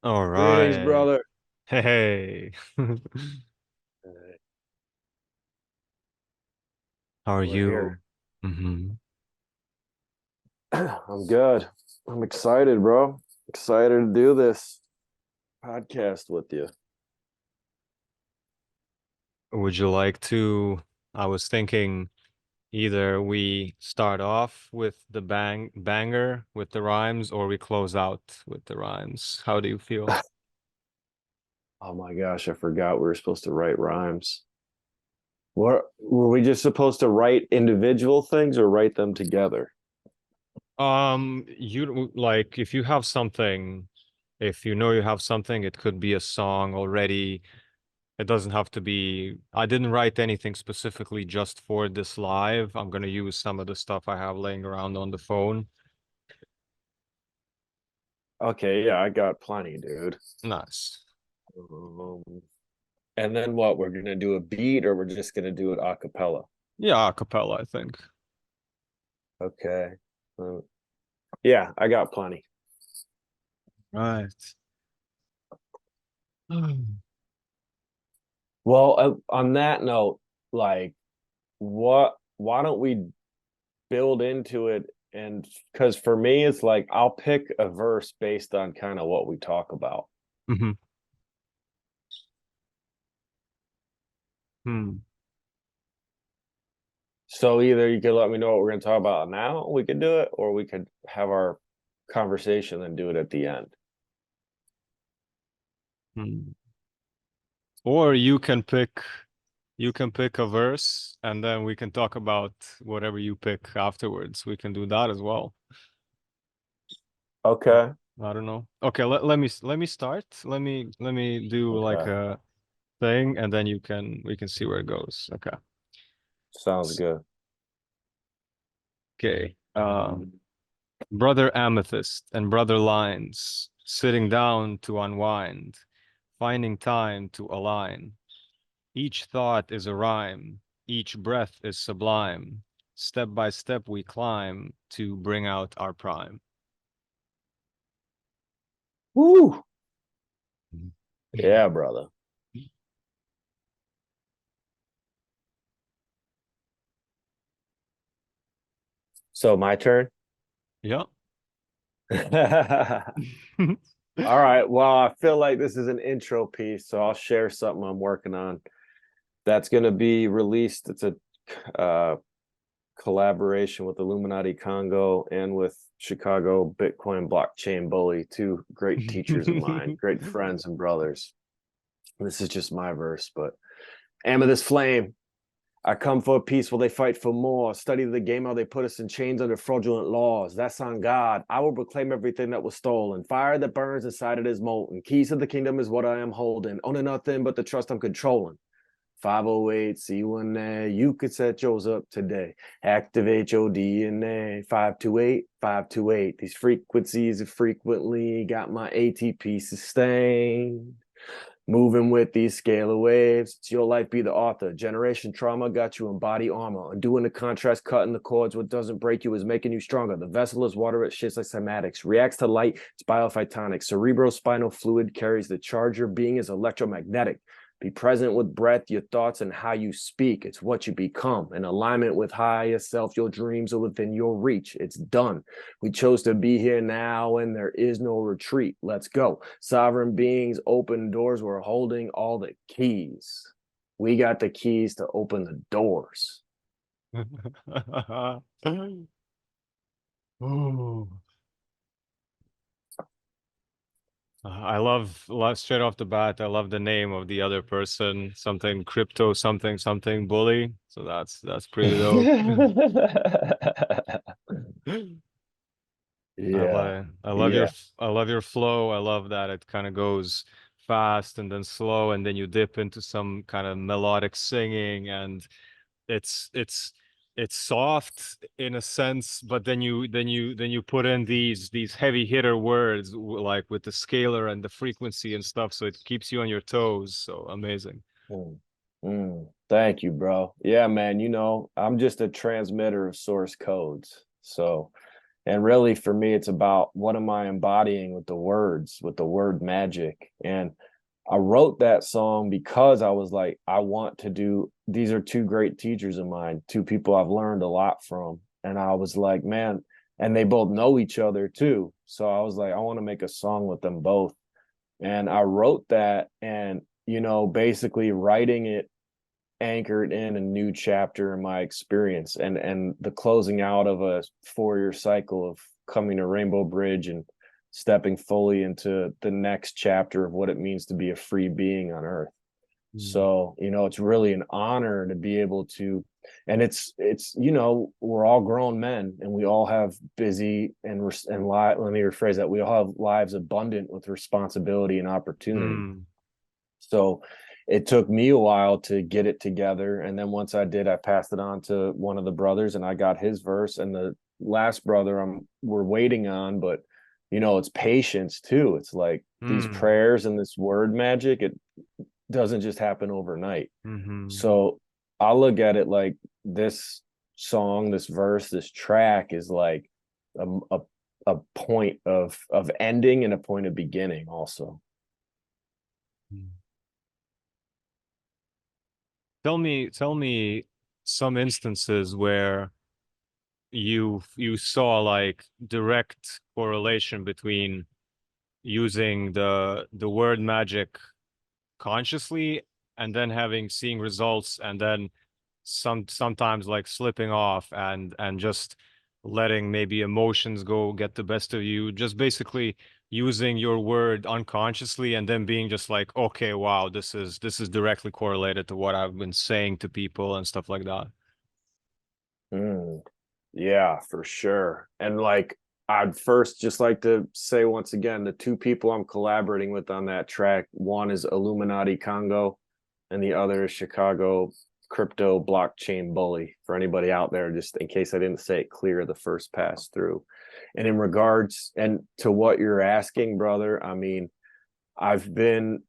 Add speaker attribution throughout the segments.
Speaker 1: All
Speaker 2: Greetings,
Speaker 1: right.
Speaker 2: brother.
Speaker 1: Hey. How are
Speaker 2: We're
Speaker 1: you?
Speaker 2: here.
Speaker 1: hmm
Speaker 2: I'm good. I'm excited, bro. Excited to do this podcast with you.
Speaker 1: Would you like to? I was thinking either we start off with the banger with the rhymes or we close out with the rhymes. How do you feel?
Speaker 2: Oh my gosh, I forgot we were supposed to write rhymes. What were we just supposed to write individual things or write them together?
Speaker 1: You like if you have something, if you know you have something, it could be a song already. It doesn't have to be. I didn't write anything specifically just for this live. I'm gonna use some of the stuff I have laying around on the phone.
Speaker 2: Okay, yeah, I got plenty, dude.
Speaker 1: Nice.
Speaker 2: Um, and then what? We're gonna do a beat or we're just gonna do it a cappella?
Speaker 1: Yeah, a cappella, I think.
Speaker 2: Okay. Uh, yeah, I got plenty.
Speaker 1: Right.
Speaker 2: Well, on that note, like, why don't we build into it? And because for me it's like I'll pick a verse based on kind of what we talk about.
Speaker 1: hmm Hmm.
Speaker 2: So either you could let me know what we're going to talk about now, we could do it, or we could have our conversation and do it at the end.
Speaker 1: Hmm. Or you can pick a verse and then we can talk about whatever you pick afterwards. We can do that as well. Uh,
Speaker 2: Okay.
Speaker 1: I don't know. Okay, let me start. Let me do like
Speaker 2: Okay.
Speaker 1: a thing and then you can we can see where it goes. Okay.
Speaker 2: Sounds good.
Speaker 1: Okay. Brother Amethyst and Brother Lines, sitting down to unwind, finding time to align. Each thought is a rhyme, each breath is sublime. Step by step we climb to bring out our prime.
Speaker 2: Woo. Yeah, brother. So my turn.
Speaker 1: Yeah.
Speaker 2: All right. Well, I feel like this is an intro piece, so I'll share something I'm working on that's going to be released. It's a collaboration with Illuminati Congo and with Chicago Bitcoin blockchain bully, two great teachers of mine, great friends and brothers. This is just my verse, but Amethyst Flame. I come for peace while they fight for more. Study the game how they put us in chains under fraudulent laws. That's on God. I will proclaim everything that was stolen. Fire that burns inside it is molten. Keys to the kingdom is what I am holding. Owning nothing but the trust I'm controlling. 508, see one there. You could set yours up today. Activate your DNA. 528, 528. These frequencies have frequently got my ATP sustained. Moving with these scalar waves. It's your life, be the author. Generation trauma got you in body armor. Undoing the contrast, cutting the cords. What doesn't break you is making you stronger. The vessel is water, it shits like cymatics. Reacts to light, it's biophytonic. Cerebrospinal fluid carries the charge. Your being is electromagnetic. Be present with breath, your thoughts, and how you speak. It's what you become. In alignment with higher self, your dreams are within your reach. It's done. We chose to be here now, and there is no retreat. Let's go. Sovereign beings open doors. We're holding all the keys. We got the keys to open the doors.
Speaker 1: Ooh. Straight off the bat, I love the name of the other person, something crypto, something, something bully. So that's pretty dope.
Speaker 2: Yeah.
Speaker 1: I
Speaker 2: Yeah.
Speaker 1: love your flow. I love that it kind of goes fast and then slow and then you dip into some kind of melodic singing and it's it's soft in a sense, but then you put in these heavy hitter words like with the scalar and the frequency and stuff, so it keeps you on your toes. So amazing.
Speaker 2: Mm. Thank you, bro. Yeah, man. I'm just a transmitter of source codes. So And really for me, it's about what am I embodying with the words, with the word magic. And I wrote that song because I was like, I want to do, these are two great teachers of mine, two people I've learned a lot from. And I was like, man, and they both know each other too. So I was like, I want to make a song with them both. And I wrote that, and, you know, basically writing it anchored in a new chapter in my experience, and the closing out of a 4-year cycle of coming to Rainbow Bridge and stepping fully into the next chapter of what it means to be a free being on earth.
Speaker 1: Mm.
Speaker 2: So, you know, it's really an honor to be able to, and it's, you know, we're all grown men and we all have busy and let me rephrase that. We all have lives abundant with responsibility and opportunity.
Speaker 1: Mm.
Speaker 2: So it took me a while to get it together. And then once I did, I passed it on to one of the brothers and I got his verse. And the last brother we're waiting on, but you know, it's patience too. It's like these
Speaker 1: Mm.
Speaker 2: prayers and this word magic, it doesn't just happen overnight.
Speaker 1: Mm-hmm.
Speaker 2: So I look at it like this song, this verse, this track is like a, a, a point of ending and a point of beginning also.
Speaker 1: Tell me some instances where you saw like direct correlation between using the word magic consciously and then having seeing results and then sometimes like slipping off and just letting maybe emotions go get the best of you, just basically using your word unconsciously and then being just like, okay, wow, this is directly correlated to what I've been saying to people and stuff like that.
Speaker 2: Mm. Yeah, for sure. And like, I'd first just like to say once again, the two people I'm collaborating with on that track, one is Illuminati Congo, and the other is Chicago Crypto Blockchain Bully. For anybody out there, just in case I didn't say it clear the first pass through. And in regards and to what you're asking, brother, I mean, I've been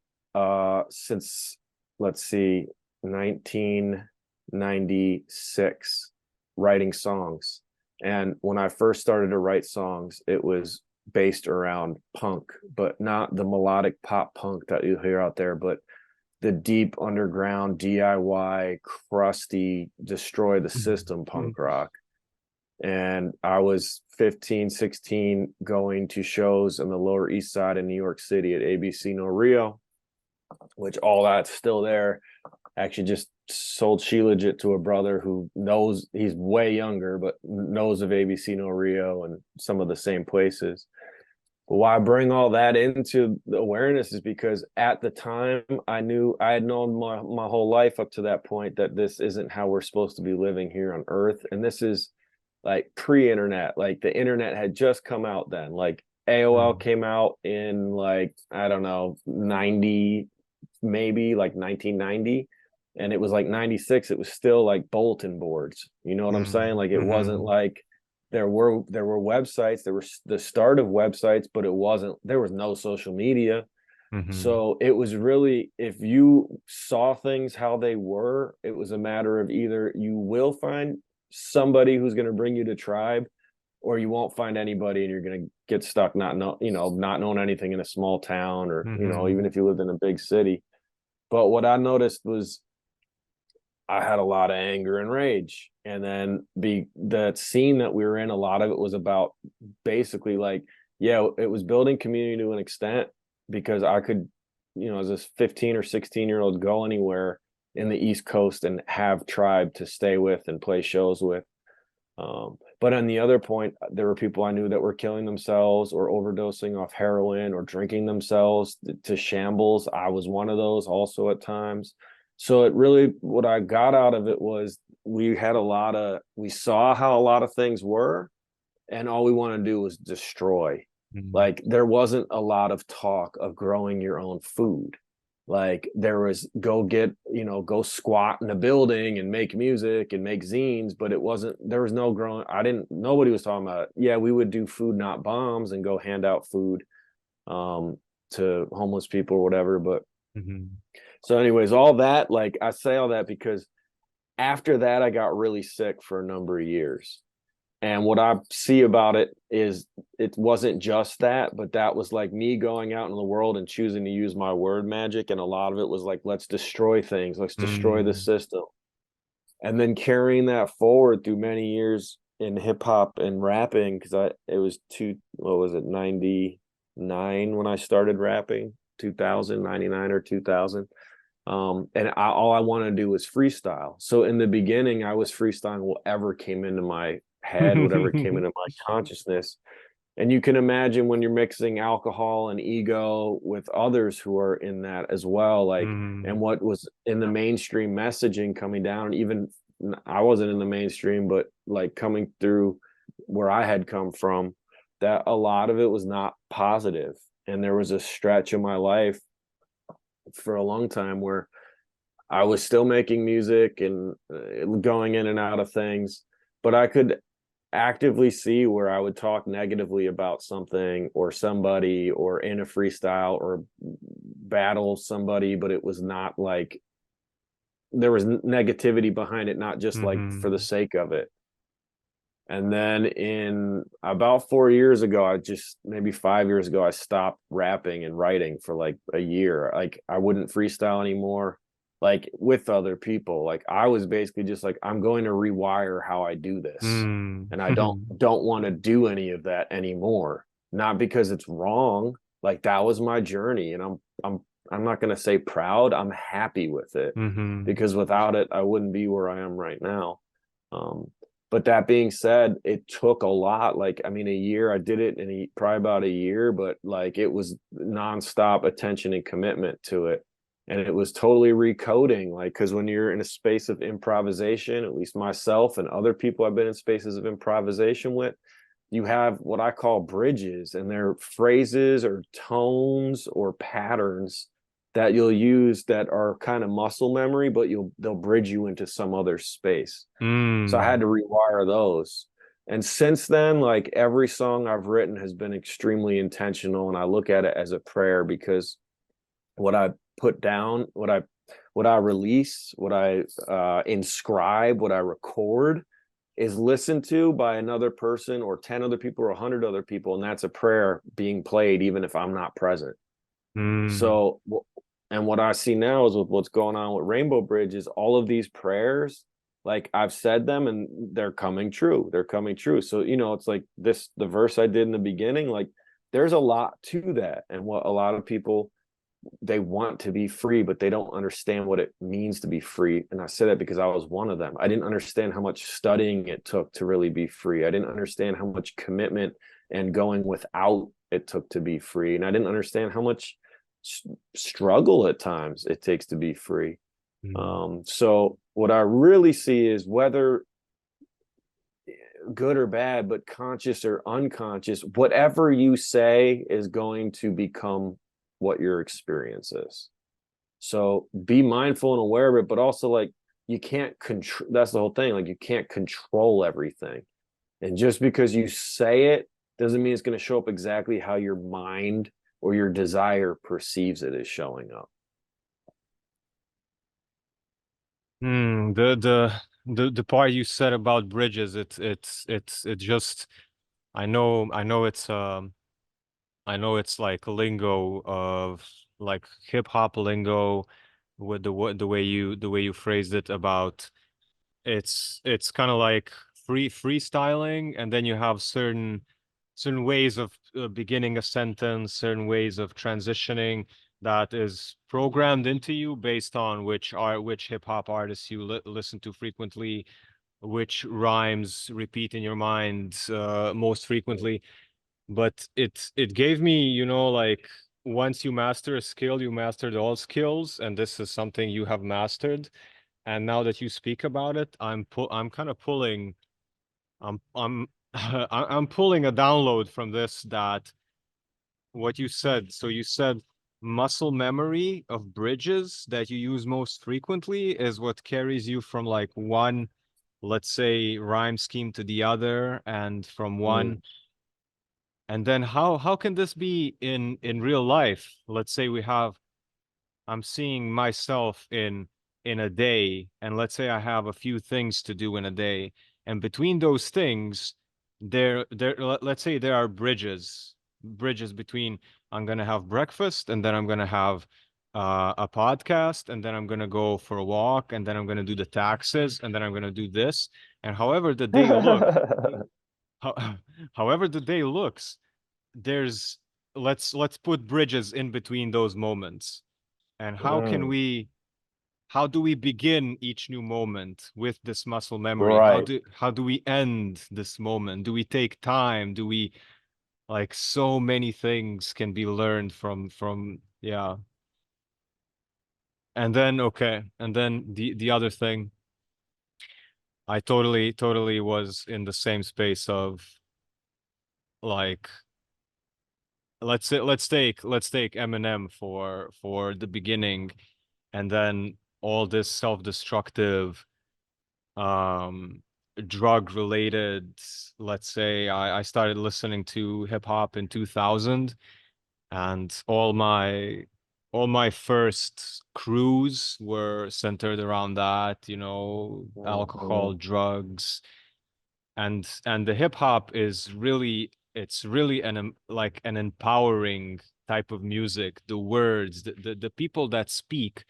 Speaker 2: since, let's see, 1996 writing songs. And when I first started to write songs, it was based around punk, but not the melodic pop punk that you hear out there, but the deep underground DIY, crusty, destroy the system punk rock. And I was 15, 16 going to shows on the Lower East Side in New York City at ABC No Rio, which all that's still there. Actually just sold Shilajit to a brother who knows, he's way younger, but knows of ABC No Rio and some of the same places. But why I bring all that into the awareness is because at the time I knew I had known my whole life up to that point that this isn't how we're supposed to be living here on earth. And this is like pre-internet, like the internet had just come out then. Like AOL
Speaker 1: Mm.
Speaker 2: came out in like, I don't know, 90, maybe like 1990. And it was like 96, it was still like bulletin boards. You know what I'm saying?
Speaker 1: Mm.
Speaker 2: Like it wasn't
Speaker 1: Mm-hmm.
Speaker 2: like there were websites, there was the start of websites, but it wasn't, there was no social media.
Speaker 1: Mm-hmm.
Speaker 2: So it was really, if you saw things how they were, it was a matter of either you will find somebody who's going to bring you to tribe, or you won't find anybody and you're going to get stuck not knowing anything in a small town, or
Speaker 1: Mm-hmm.
Speaker 2: even if you lived in a big city. But what I noticed was I had a lot of anger and rage. And then that scene that we were in, a lot of it was about basically like, yeah, it was building community to an extent because I could, as a 15 or 16-year-old, go anywhere in the East Coast and have tribe to stay with and play shows with. But on the other point, there were people I knew that were killing themselves or overdosing off heroin or drinking themselves to shambles. I was one of those also at times. So it really, what I got out of it was we saw how a lot of things were, and all we want to do was destroy.
Speaker 1: Mm-hmm.
Speaker 2: Like there wasn't a lot of talk of growing your own food. Like there was go squat in a building and make music and make zines, but there was no growing. Nobody was talking about, yeah, we would do food, not bombs, and go hand out food um, to homeless people or whatever. But
Speaker 1: Mm-hmm.
Speaker 2: so anyways, all that, like I say all that because after that, I got really sick for a number of years. And what I see about it is it wasn't just that, but that was like me going out in the world and choosing to use my word magic. And a lot of it was like, let's destroy things, let's destroy the
Speaker 1: Mm.
Speaker 2: system. And then carrying that forward through many years in hip hop and rapping, because it was what was it, 99 when I started rapping, 2000, 99 or 2000. And all I wanted to do was freestyle. So in the beginning, I was freestyling whatever came into my head, whatever came into my consciousness. And you can imagine when you're mixing alcohol and ego with others who are in that as well, like, and
Speaker 1: Mm.
Speaker 2: what was in the mainstream messaging coming down, even I wasn't in the mainstream, but like coming through where I had come from, that a lot of it was not positive. And there was a stretch of my life for a long time where I was still making music and going in and out of things, but I could actively see where I would talk negatively about something or somebody or in a freestyle or battle somebody, but it was not like there was negativity behind it, not just like for the
Speaker 1: Mhm.
Speaker 2: sake of it. And then in about 4 years ago, maybe 5 years ago, I stopped rapping and writing for like a year. Like I wouldn't freestyle anymore, like with other people. Like I was basically just like, I'm going to rewire how I do this.
Speaker 1: Mm.
Speaker 2: And I don't want to do any of that anymore. Not because it's wrong. Like that was my journey. And I'm not gonna say proud. I'm happy with it
Speaker 1: Mhm.
Speaker 2: because without it, I wouldn't be where I am right now. Um, but that being said, it took a lot. Like, I mean, a year, I did it in probably about a year, but like it was nonstop attention and commitment to it. And it was totally recoding. Like, because when you're in a space of improvisation, at least myself and other people I've been in spaces of improvisation with, you have what I call bridges, and they're phrases or tones or patterns that you'll use that are kind of muscle memory, but they'll bridge you into some other space. So I had
Speaker 1: Mm.
Speaker 2: to rewire those. And since then, like every song I've written has been extremely intentional. And I look at it as a prayer because what I put down, what I release, what I inscribe, what I record is listened to by another person or 10 other people or 100 other people. And that's a prayer being played, even if I'm not present.
Speaker 1: Mm.
Speaker 2: So, and what I see now is with what's going on with Rainbow Bridge is all of these prayers, like I've said them and they're coming true. They're coming true. So, it's like the verse I did in the beginning, like there's a lot to that. And what a lot of people, they want to be free, but they don't understand what it means to be free. And I say that because I was one of them. I didn't understand how much studying it took to really be free. I didn't understand how much commitment and going without it took to be free. And I didn't understand how much struggle at times it takes to be free.
Speaker 1: Mm.
Speaker 2: So what I really see is whether good or bad, but conscious or unconscious, whatever you say is going to become what your experience is. So be mindful and aware of it, but also like you can't control. That's the whole thing. Like you can't control everything. And just because you say it doesn't mean it's going to show up exactly how your mind or your desire perceives it as showing up.
Speaker 1: Mm. The part you said about bridges, it just I know it's like lingo of like hip hop lingo with the way you phrased it about it's kind of like freestyling, and then you have certain ways of beginning a sentence, certain ways of transitioning that is programmed into you based on which hip hop artists you listen to frequently, which rhymes repeat in your mind most frequently. But it gave me, like once you master a skill, you mastered all skills, and this is something you have mastered. And now that you speak about it, I'm kind of pulling I'm I'm pulling a download from this, that what you said. So you said muscle memory of bridges that you use most frequently is what carries you from like one, let's say, rhyme scheme to the other, and from
Speaker 2: Mm,
Speaker 1: one. And then how can this be in real life? Let's say I'm seeing myself in a day, and let's say I have a few things to do in a day, and between those things let's say there are bridges between I'm gonna have breakfast and then I'm gonna have a podcast and then I'm gonna go for a walk and then I'm gonna do the taxes and then I'm gonna do this. And how, however the day looks, there's let's put bridges in between those moments. And
Speaker 2: Mm,
Speaker 1: how do we begin each new moment with this muscle memory?
Speaker 2: right.
Speaker 1: How do we end this moment? Do we take time? Do we, like, so many things can be learned from yeah. And then okay, and then the other thing, I totally was in the same space of, like, let's take Eminem for the beginning, and then all this self-destructive um drug related, let's say I started listening to hip hop in 2000, and all my first crews were centered around that, alcohol,
Speaker 2: Mhm.
Speaker 1: drugs, and the hip hop is really, it's really like an empowering type of music. The words, the people that speak,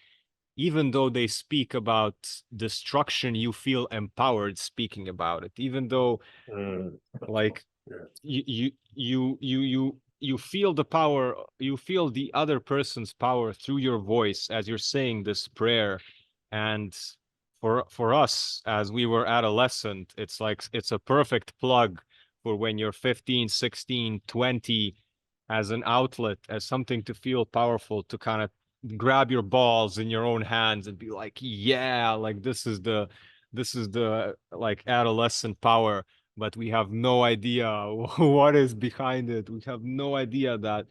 Speaker 1: even though they speak about destruction, you feel empowered speaking about it, even though,
Speaker 2: Mm.
Speaker 1: like, you feel the power, you feel the other person's power through your voice as you're saying this prayer. And for us, as we were adolescent, it's like it's a perfect plug for when you're 15, 16, 20, as an outlet, as something to feel powerful, to kind of grab your balls in your own hands and be like, yeah, like this is the like adolescent power. But we have no idea what is behind it. We have no idea that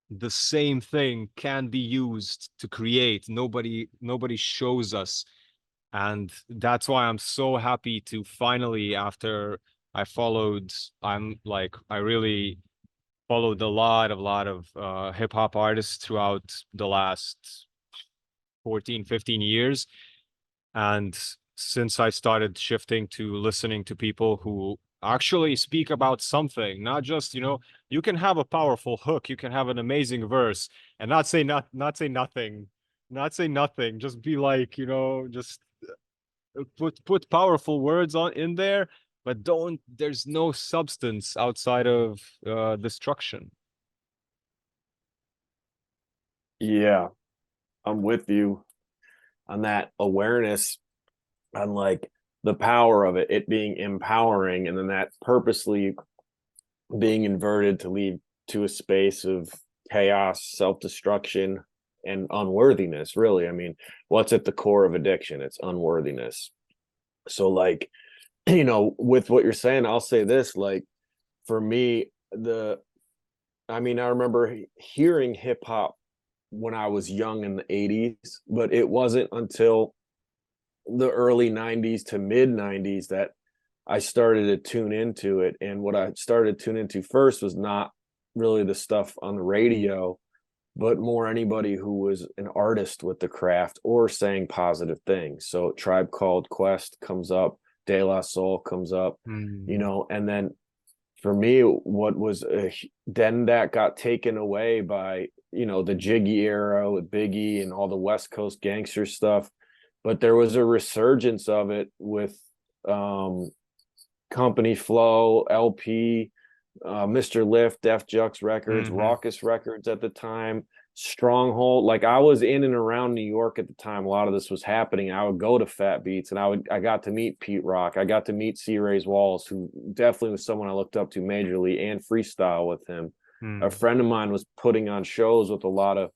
Speaker 1: the same thing can be used to create. Nobody shows us. And that's why I'm so happy to finally, after I followed, I really followed a lot of hip hop artists throughout the last 14, 15 years. And since I started shifting to listening to people who actually speak about something, not just, you can have a powerful hook, you can have an amazing verse, and not say nothing, just be like, just put powerful words on in there, but there's no substance outside of destruction.
Speaker 2: Yeah, I'm with you on that awareness, on like the power of it being empowering, and then that purposely being inverted to lead to a space of chaos, self-destruction, and unworthiness. Really, I mean, what's at the core of addiction? It's unworthiness. So like, with what you're saying, I'll say this, like, for me, I mean, I remember hearing hip hop when I was young in the 80s, but it wasn't until the early 90s to mid 90s that I started to tune into it. And what I started to tune into first was not really the stuff on the radio, but more anybody who was an artist with the craft or saying positive things. So Tribe Called Quest comes up, De La Soul comes up,
Speaker 1: Mm.
Speaker 2: and then for me, what was then that got taken away by, the Jiggy era with Biggie and all the West Coast gangster stuff. But there was a resurgence of it with um, Company Flow, LP, Mr. Lift, Def Jux Records,
Speaker 1: Hmm.
Speaker 2: Raucous Records at the time, Stronghold. Like, I was in and around New York at the time a lot of this was happening. I would go to Fat Beats, and I got to meet Pete Rock. I got to meet C. Ray's Walls, who definitely was someone I looked up to majorly, and freestyle with him. A
Speaker 1: Mm.
Speaker 2: friend of mine was putting on shows with a lot of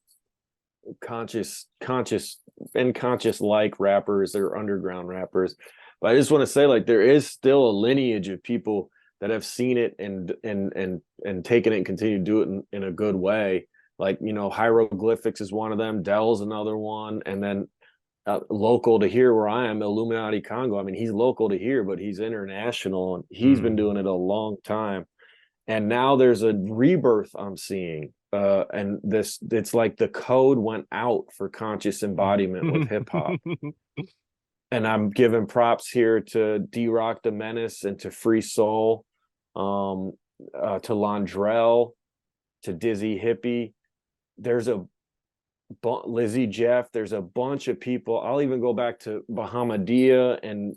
Speaker 2: conscious and conscious like rappers or underground rappers. But I just want to say, like, there is still a lineage of people that have seen it and taken it and continue to do it in a good way. Like, Hieroglyphics is one of them, Dell's another one, and then local to here where I am, Illuminati Congo. I mean, he's local to here, but he's international, and he's been
Speaker 1: Mm.
Speaker 2: doing it a long time. And now there's a rebirth I'm seeing, and this, it's like the code went out for conscious embodiment with hip hop. And I'm giving props here to D Rock the Menace and to Free Soul. um, to Londrell, to Dizzy Hippie. There's a Lizzie Jeff. There's a bunch of people. I'll even go back to Bahamadia and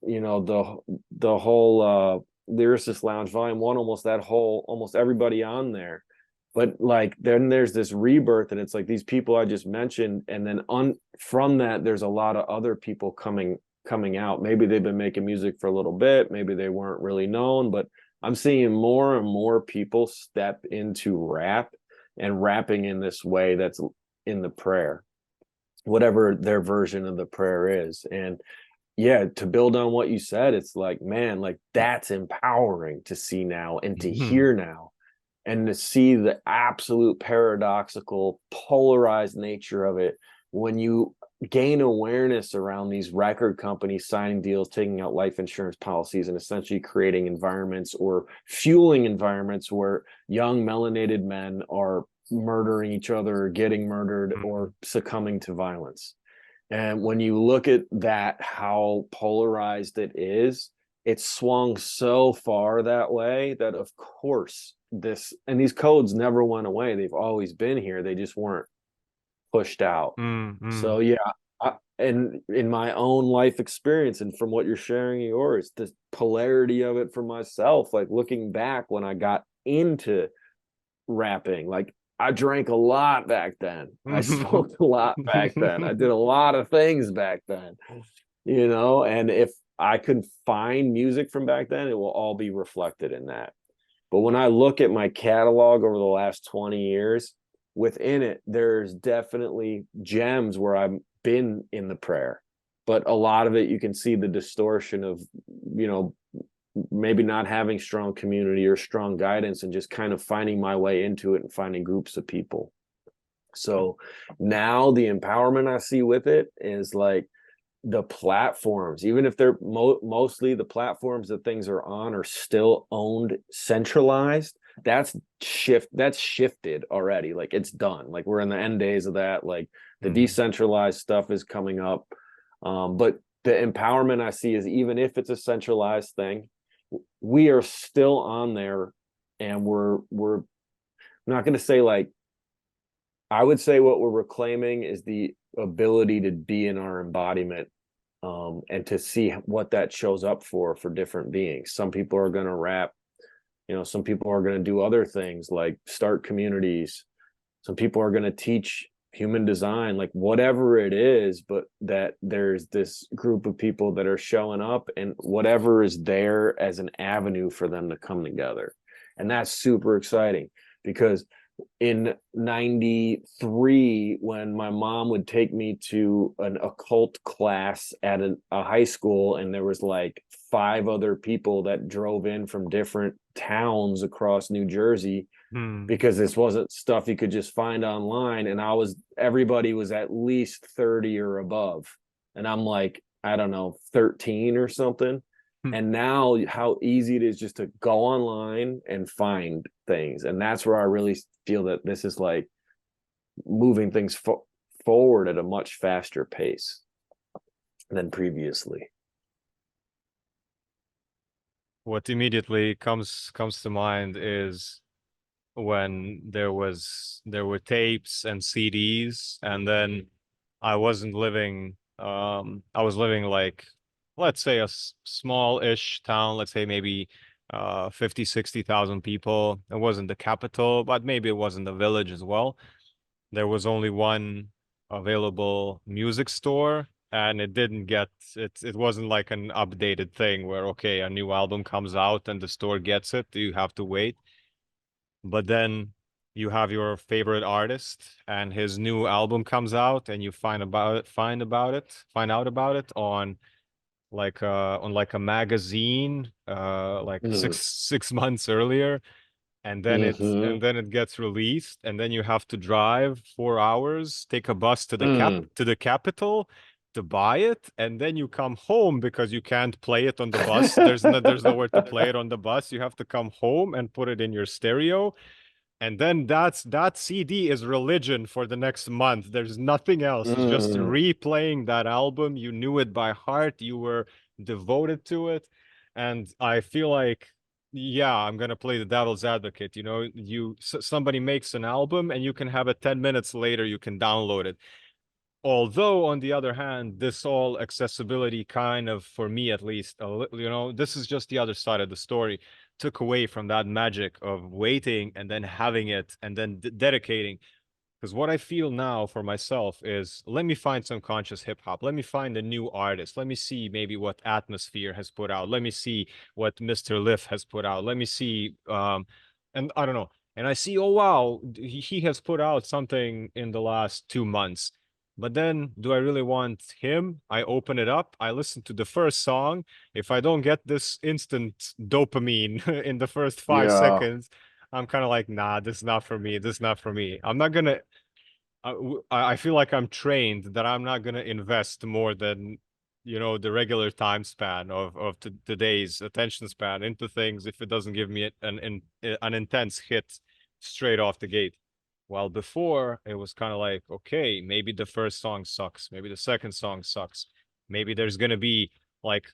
Speaker 2: you know the whole Lyricist Lounge Volume 1, almost everybody on there. But like then there's this rebirth, and it's like these people I just mentioned, and then from that there's a lot of other people coming out. Maybe they've been making music for a little bit, maybe they weren't really known, but I'm seeing more and more people step into rap and rapping in this way that's in the prayer, whatever their version of the prayer is. And yeah, to build on what you said, it's like, man, like that's empowering to see now and to hear now, and to see the absolute paradoxical, polarized nature of it when you gain awareness around these record companies signing deals, taking out life insurance policies, and essentially creating environments or fueling environments where young melanated men are murdering each other, or getting murdered, or succumbing to violence. And when you look at that, how polarized it is, it's swung so far that way that of course these codes never went away. They've always been here. They just weren't pushed out. So yeah, and in my own life experience and from what you're sharing yours, the polarity of it for myself, like looking back when I got into rapping, like I drank a lot back then. I smoked a lot back then. I did a lot of things back then, and if I could find music from back then, it will all be reflected in that. But when I look at my catalog over the last 20 years, within it, there's definitely gems where I've been in the prayer. But a lot of it, you can see the distortion of, maybe not having strong community or strong guidance and just kind of finding my way into it and finding groups of people. So now the empowerment I see with it is like the platforms, even if they're mostly the platforms that things are on are still owned centralized, that's shifted already. Like it's done. Like we're in the end days of that. Like the decentralized stuff is coming up. But the empowerment I see is, even if it's a centralized thing, we are still on there, and we're not going to say, like, I would say what we're reclaiming is the ability to be in our embodiment, and to see what that shows up for different beings. Some people are going to rap, some people are going to do other things like start communities. Some people are going to teach human design, like whatever it is, but that there's this group of people that are showing up, and whatever is there as an avenue for them to come together. And that's super exciting, because in 93, when my mom would take me to an occult class at a high school, and there was like 5 other people that drove in from different towns across New Jersey, because this wasn't stuff you could just find online, and everybody was at least 30 or above, and I'm like, I don't know, 13 or something. And now how easy it is just to go online and find things. And that's where I really feel that this is like moving things forward at a much faster pace than previously.
Speaker 1: What immediately comes to mind is when there were tapes and CDs, and then I wasn't living I was living like, let's say, a small-ish town, let's say maybe 50, 60,000 people. It wasn't the capital, but maybe it wasn't the village as well. There was only one available music store, and it wasn't like an updated thing where, okay, a new album comes out and the store gets it. You have to wait. But then you have your favorite artist and his new album comes out, and you find out about it on like a magazine like six months earlier, and then it gets released, and then you have to drive 4 hours, take a bus to the capital to buy it, and then you come home because you can't play it on the bus. There's nowhere to play it on the bus. You have to come home and put it in your stereo. And then that CD is religion for the next month. There's nothing else. It's just replaying that album. You knew it by heart. You were devoted to it. And I feel like yeah, I'm gonna play the devil's advocate. You know, somebody makes an album and you can have it 10 minutes later, you can download it. Although, on the other hand, this all accessibility kind of, for me at least, you know, this is just the other side of the story, took away from that magic of waiting and then having it and then dedicating. Because what I feel now for myself is, let me find some conscious hip hop. Let me find a new artist. Let me see maybe what Atmosphere has put out. Let me see what Mr. Liff has put out. Let me see, and I don't know. And I see, oh wow, he has put out something in the last 2 months. But then, do I really want him? I open it up. I listen to the first song. If I don't get this instant dopamine in the first five
Speaker 2: Yeah,
Speaker 1: seconds, I'm kind of like, nah, this is not for me. This is not for me. I'm not gonna I feel like I'm trained that I'm not gonna invest more than, you know, the regular time span of today's attention span into things if it doesn't give me an intense hit straight off the gate. While before it was kind of like, okay, maybe the first song sucks, maybe the second song sucks, maybe there's gonna be like,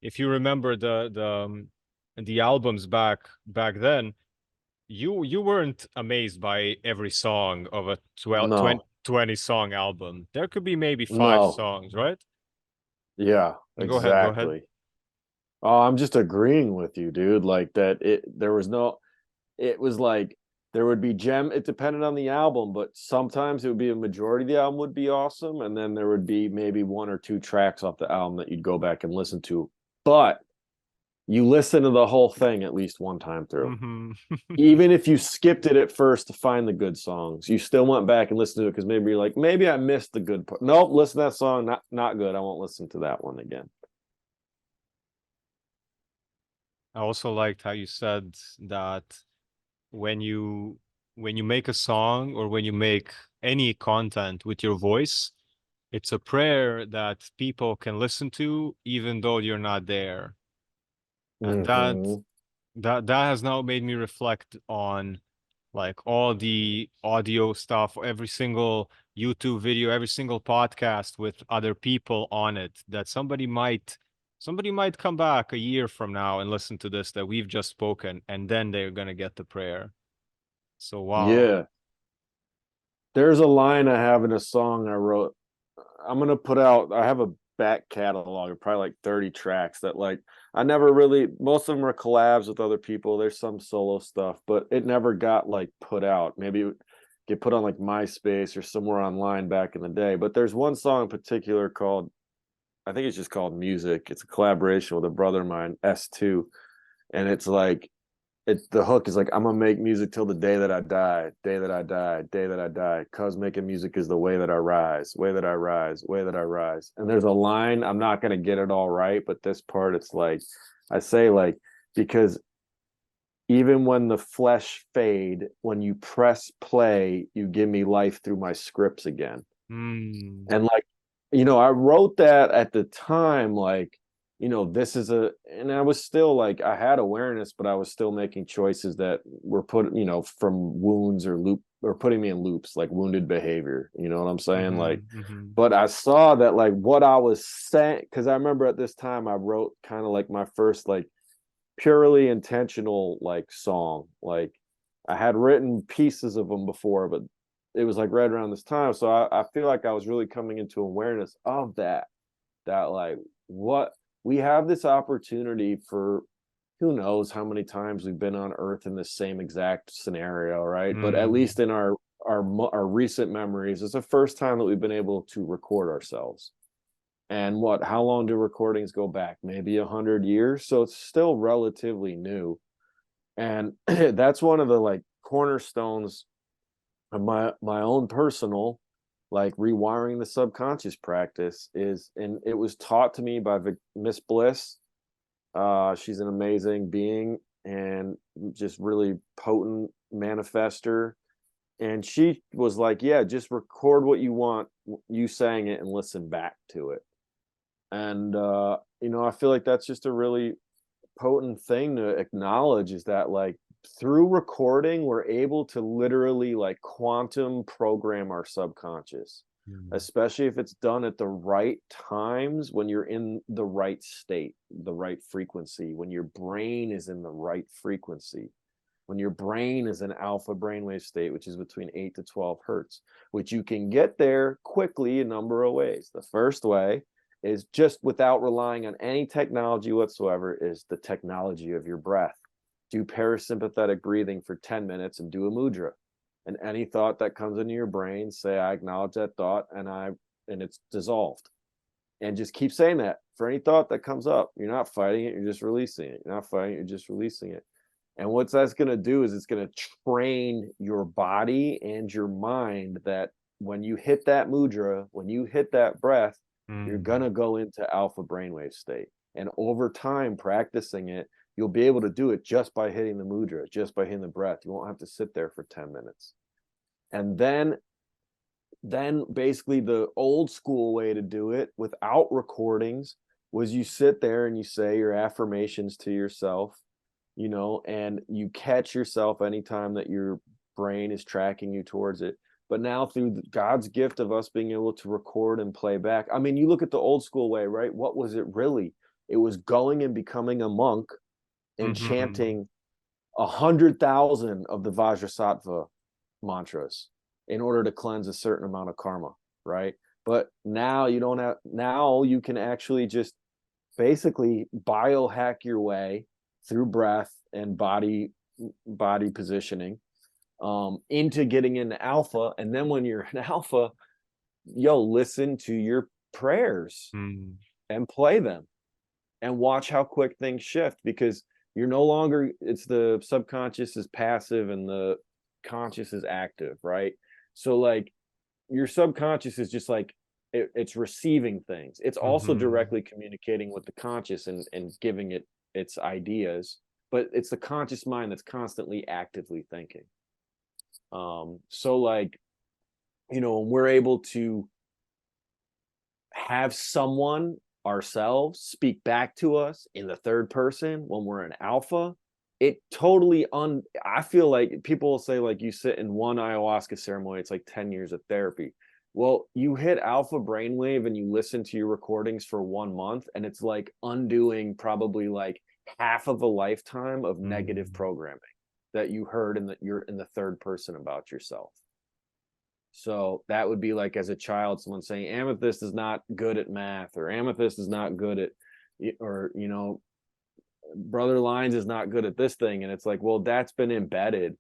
Speaker 1: if you remember the albums back then, you weren't amazed by every song of a 12
Speaker 2: no,
Speaker 1: 20 song album. There could be maybe five
Speaker 2: no,
Speaker 1: songs, right?
Speaker 2: yeah,
Speaker 1: Go ahead, go ahead.
Speaker 2: exactly. Oh, I'm just agreeing with you, dude. Like that, there was no, it was like there would be it depended on the album, but sometimes it would be a majority of the album would be awesome, and then there would be maybe one or two tracks off the album that you'd go back and listen to. But you listen to the whole thing at least one time through.
Speaker 1: Hmm.
Speaker 2: Even if you skipped it at first to find the good songs, you still went back and listened to it because maybe you're like, maybe I missed the good part. Nope, listen to that song, not good. I won't listen to that one again.
Speaker 1: I also liked how you said that when you when you make a song or when you make any content with your voice, it's a prayer that people can listen to even though you're not there. And
Speaker 2: Mm-hmm.
Speaker 1: that has now made me reflect on like all the audio stuff, every single YouTube video, every single podcast with other people on it, that somebody might come back a year from now and listen to this that we've just spoken, and then they're gonna get the prayer. So wow.
Speaker 2: Yeah. There's a line I have in a song I wrote. I'm gonna put out. I have a back catalog of probably like 30 tracks that like I never really. Most of them are collabs with other people. There's some solo stuff, but it never got like put out. Maybe it get put on like MySpace or somewhere online back in the day. But there's one song in particular called, I think it's just called Music. It's a collaboration with a brother of mine, S2, and it's like the hook is like, I'm gonna make music till the day that I die, day that I die, day that I die, cause making music is the way that I rise, way that I rise, way that I rise. And there's a line, I'm not gonna get it all right, but this part it's like, I say like, because even when the flesh fade, when you press play, you give me life through my scripts again.
Speaker 1: Hmm.
Speaker 2: And like, I wrote that at the time, like, this is and I was still like, I had awareness, but I was still making choices that were put, from wounds or putting me in loops, like wounded behavior. You know what I'm saying? Like,
Speaker 1: Hmm. Hmm.
Speaker 2: but I saw that like what I was saying, because I remember at this time I wrote kind of like my first like purely intentional like song. Like I had written pieces of them before, but it was like right around this time. So I feel like I was really coming into awareness of that like what we have this opportunity for who knows how many times we've been on earth in the same exact scenario, right? But at
Speaker 1: Hmm.
Speaker 2: least in our recent memories, it's the first time that we've been able to record ourselves. And how long do recordings go back? Maybe 100 years. So it's still relatively new. And that's one of the like cornerstones of my own personal like rewiring the subconscious practice is, and it was taught to me by Miss Bliss. She's an amazing being and just really potent manifester. And she was like, yeah, just record what you want, you saying it, and listen back to it. And I feel like that's just a really potent thing to acknowledge, is that like through recording we're able to literally like quantum program our subconscious. especially if it's done at the right times, when you're in the right state, the right frequency, when your brain is in the right frequency, when your brain is in alpha brainwave state, which is between 8 to 12 hertz, which you can get there quickly a number of ways. The first way is, just without relying on any technology whatsoever, is the technology of your breath. Do parasympathetic breathing for 10 minutes and do a mudra. And any thought that comes into your brain, say, I acknowledge that thought, and it's dissolved. And just keep saying that for any thought that comes up. You're not fighting it, you're just releasing it. You're not fighting it, you're just releasing it. And what that's going to do is, it's going to train your body and your mind that when you hit that mudra, when you hit that breath, you're going to go into alpha brainwave state. And over time, practicing it, you'll be able to do it just by hitting the mudra, just by hitting the breath. You won't have to sit there for 10 minutes. And then basically the old school way to do it without recordings was, you sit there and you say your affirmations to yourself, you know, and you catch yourself anytime that your brain is tracking you towards it. But now, through God's gift of us being able to record and play back, I mean, you look at the old school way, right? What was it really? It was going and becoming a monk and chanting 100,000 of the Vajrasattva mantras in order to cleanse a certain amount of karma, right? But now you don't have, now you can actually just basically biohack your way through breath and body positioning into getting into alpha. And then when you're in alpha, listen to your prayers and play them and watch how quick things shift, because you're no longer, it's the subconscious is passive and the conscious is active, right? So like your subconscious is just like, it's receiving things. It's also directly communicating with the conscious and giving it its ideas, but it's the conscious mind that's constantly actively thinking. So like, you know, when we're able to have someone, ourselves, speak back to us in the third person when we're in alpha, it totally I feel like people will say, like, you sit in one ayahuasca ceremony, it's like 10 years of therapy. Well, you hit alpha brainwave and you listen to your recordings for 1 month, and it's like undoing probably like half of a lifetime of negative programming that you heard you're in the third person about yourself. So that would be like, as a child, someone saying Amethyst is not good at math, or Amethyst is not good at, or, you know, Brother Lines is not good at this thing. And it's like, well, that's been embedded.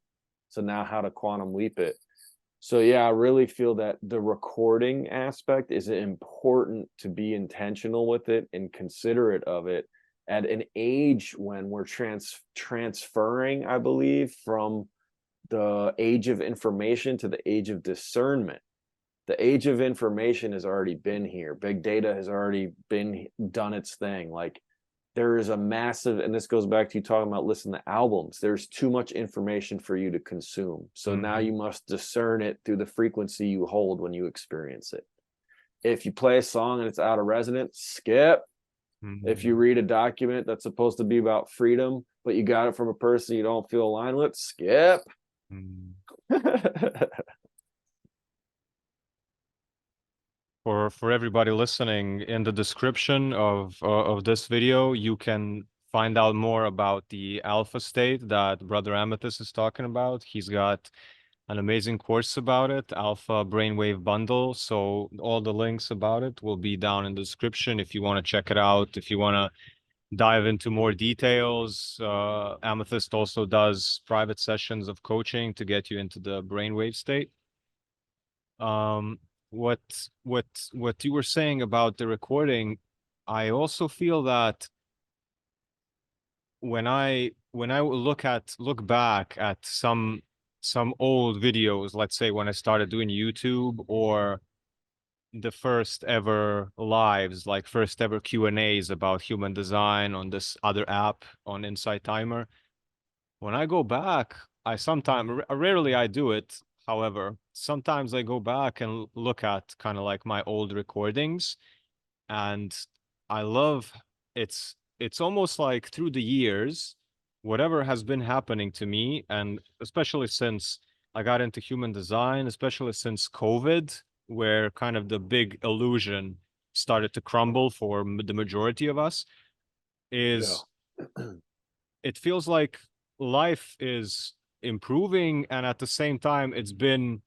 Speaker 2: So now how to quantum leap it. So yeah, I really feel that the recording aspect is important, to be intentional with it and considerate of it at an age when we're transferring, I believe, from the age of information to the age of discernment. The age of information has already been here. Big data has already done its thing. Like, there is a massive, and this goes back to you talking about listening to albums, there's too much information for you to consume. So now you must discern it through the frequency you hold when you experience it. If you play a song and it's out of resonance, skip. If you read a document that's supposed to be about freedom, but you got it from a person you don't feel aligned with, skip.
Speaker 1: For everybody listening, in the description of this video, you can find out more about the alpha state that Brother Amethyst is talking about. He's got an amazing course about it, Alpha Brainwave Bundle. So all the links about it will be down in the description if you want to check it out. If you want to dive into more details, Amethyst also does private sessions of coaching to get you into the brainwave state. What you were saying about the recording, I also feel that when I look back at some old videos, let's say when I started doing YouTube, or the first ever lives, like first ever Q&As about human design on this other app on Insight Timer, when I go back, I sometimes, rarely I do it, however, sometimes I go back and look at kind of like my old recordings, and I love, it's almost like through the years, whatever has been happening to me, and especially since I got into human design, especially since COVID, where kind of the big illusion started to crumble for the majority of us,
Speaker 2: Yeah.
Speaker 1: is it feels like life is improving, and at the same time it's been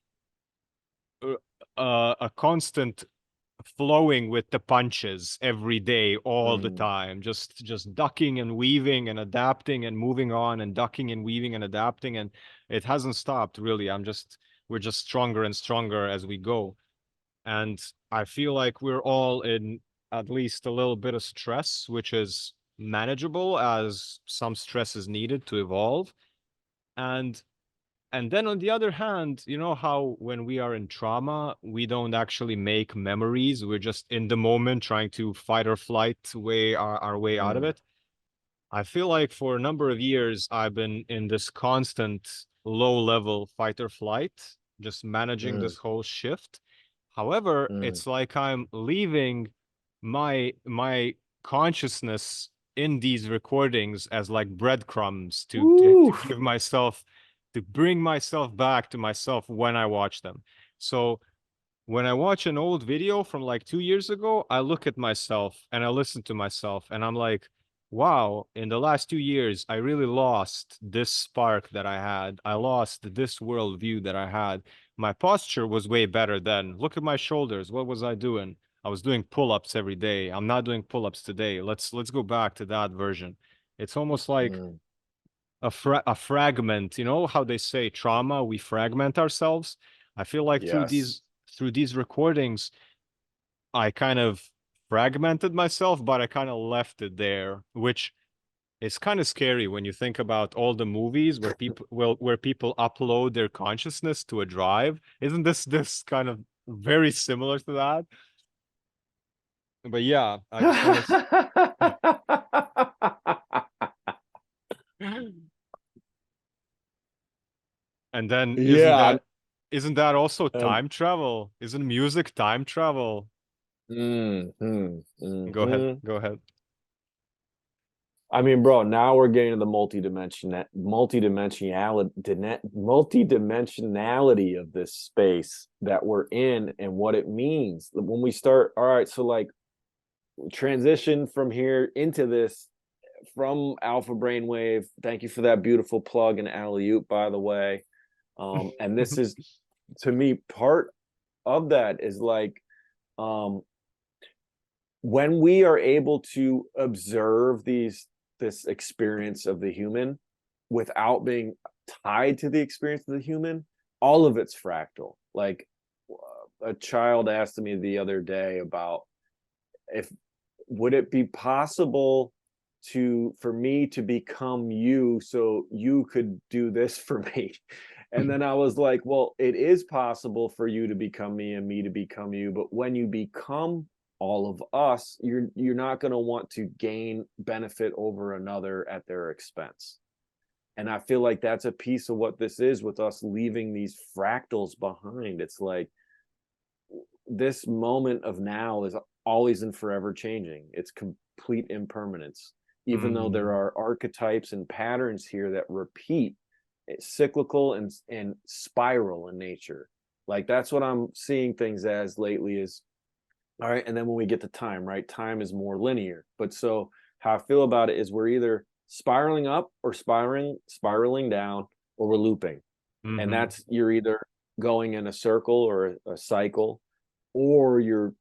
Speaker 1: a constant flowing with the punches every day, all the
Speaker 2: Mm,
Speaker 1: time, just ducking and weaving and adapting and moving on and ducking and weaving and adapting, and it hasn't stopped really. We're just stronger and stronger as we go. And I feel like we're all in at least a little bit of stress, which is manageable, as some stress is needed to evolve. And and then on the other hand, you know how when we are in trauma, we don't actually make memories. We're just in the moment trying to fight or flight our way out of
Speaker 2: mm,
Speaker 1: it. I feel like for a number of years, I've been in this constant low level fight or flight, just managing
Speaker 2: mm,
Speaker 1: this whole shift. However,
Speaker 2: mm.
Speaker 1: it's like I'm leaving my consciousness in these recordings as like breadcrumbs to
Speaker 2: Woo!
Speaker 1: give myself, to bring myself back to myself when I watch them. So when I watch an old video from like 2 years ago, I look at myself and I listen to myself and I'm like, wow, in the last 2 years, I really lost this spark that I had. I lost this worldview that I had. My posture was way better then. Look at my shoulders. What was I doing? I was doing pull-ups every day. I'm not doing pull-ups today. Let's go back to that version. It's almost like
Speaker 2: Mm,
Speaker 1: a fragment, you know how they say trauma, we fragment ourselves. I feel like
Speaker 2: yes.
Speaker 1: through these recordings, I kind of fragmented myself, but I kind of left it there, which is kind of scary when you think about all the movies where people upload their consciousness to a drive. Isn't this kind of very similar to that? But yeah, I just want to. And then
Speaker 2: Yeah.
Speaker 1: isn't that also
Speaker 2: Um,
Speaker 1: time travel? Isn't music time travel? Go ahead.
Speaker 2: mhm.
Speaker 1: Go ahead.
Speaker 2: I mean, bro, now we're getting to the multidimensionality of this space that we're in and what it means. When we start, all right, so like transition from here into this from Alpha Brainwave. Thank you for that beautiful plug and alley oop, by the way. And this is, to me, part of that is like, um, when we are able to observe this experience of the human without being tied to the experience of the human, all of it's fractal. Like a child asked me the other day about, if would it be possible for me to become you so you could do this for me. And then I was like, well, it is possible for you to become me and me to become you, but when you become all of us, you're not going to want to gain benefit over another at their expense. And I feel like that's a piece of what this is with us leaving these fractals behind. It's like this moment of now is always and forever changing. It's complete impermanence, even though there
Speaker 1: Mm.
Speaker 2: are archetypes and patterns here that repeat. It's cyclical and spiral in nature. Like that's what I'm seeing things as lately is, all right. And then when we get to time, right? Time is more linear. But so how I feel about it is we're either spiraling up or spiraling down, or we're looping. And
Speaker 1: Mm-hmm.
Speaker 2: that's, you're either going in a circle or a cycle, or you're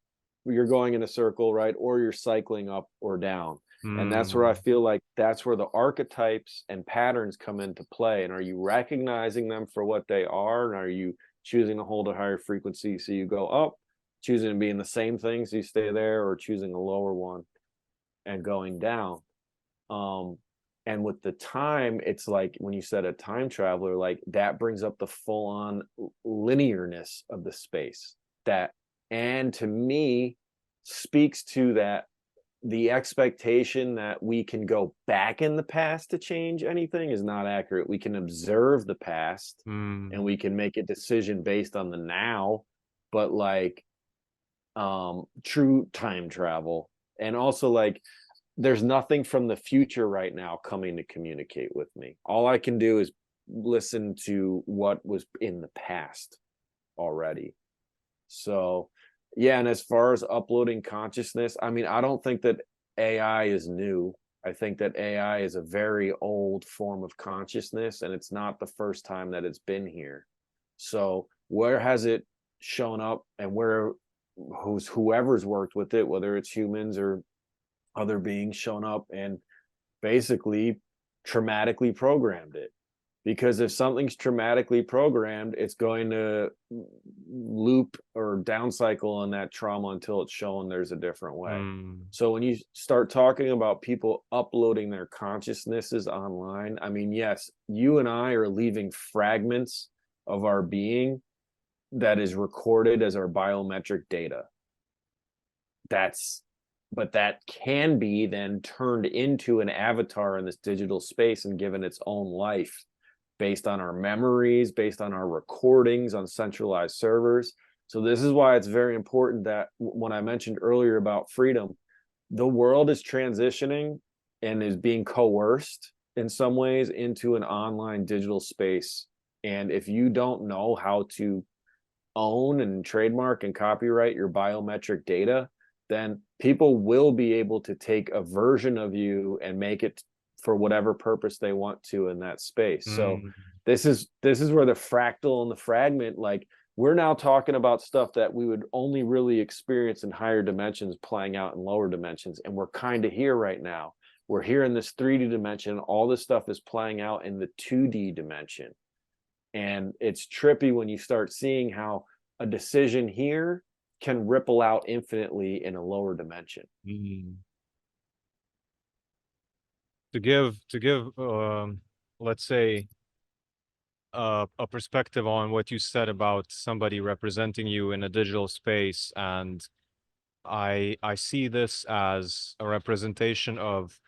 Speaker 2: going in a circle, right? Or you're cycling up or down. And that's where I
Speaker 1: Mm.
Speaker 2: feel like that's where the archetypes and patterns come into play. And are you recognizing them for what they are? And are you choosing to hold a higher frequency so you go up, choosing to be in the same thing so you stay there, or choosing a lower one and going down? Um, and with the time, it's like when you said a time traveler, like that brings up the full on linearness of the space, that, and to me, speaks to that, the expectation that we can go back in the past to change anything is not accurate. We can observe the past and
Speaker 1: Mm.
Speaker 2: we can make a decision based on the now, but like true time travel, and also like there's nothing from the future right now coming to communicate with me. All I can do is listen to what was in the past already. So yeah, and as far as uploading consciousness, I mean, I don't think that AI is new. I think that AI is a very old form of consciousness, and it's not the first time that it's been here. So where has it shown up, and whoever's worked with it, whether it's humans or other beings, shown up and basically traumatically programmed it? Because if something's traumatically programmed, it's going to loop or down cycle on that trauma until it's shown there's a different way.
Speaker 1: Mm.
Speaker 2: So when you start talking about people uploading their consciousnesses online, I mean, yes, you and I are leaving fragments of our being that is recorded as our biometric data. But that can be then turned into an avatar in this digital space and given its own life based on our memories, based on our recordings on centralized servers. So this is why it's very important that when I mentioned earlier about freedom, the world is transitioning and is being coerced in some ways into an online digital space. And if you don't know how to own and trademark and copyright your biometric data, then people will be able to take a version of you and make it for whatever purpose they want to in that space. So
Speaker 1: Mm.
Speaker 2: this is where the fractal and the fragment, like, we're now talking about stuff that we would only really experience in higher dimensions playing out in lower dimensions, and we're kind of here right now. We're here in this 3D dimension. All this stuff is playing out in the 2D dimension, and it's trippy when you start seeing how a decision here can ripple out infinitely in a lower dimension.
Speaker 1: Mm. To give let's say a perspective on what you said about somebody representing you in a digital space, and I see this as a representation of,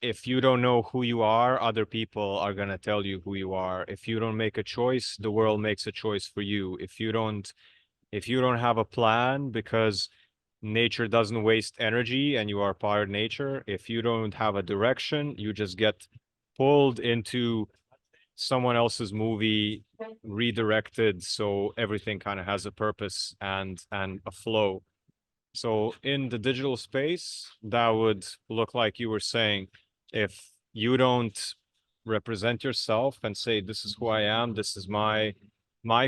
Speaker 1: if you don't know who you are, other people are going to tell you who you are. If you don't make a choice, the world makes a choice for you. If you don't have a plan, because nature doesn't waste energy and you are part of nature, if you don't have a direction, you just get pulled into someone else's movie, redirected, so everything kind of has a purpose and a flow. So in the digital space, that would look like you were saying, if you don't represent yourself and say, this is who I am, this is my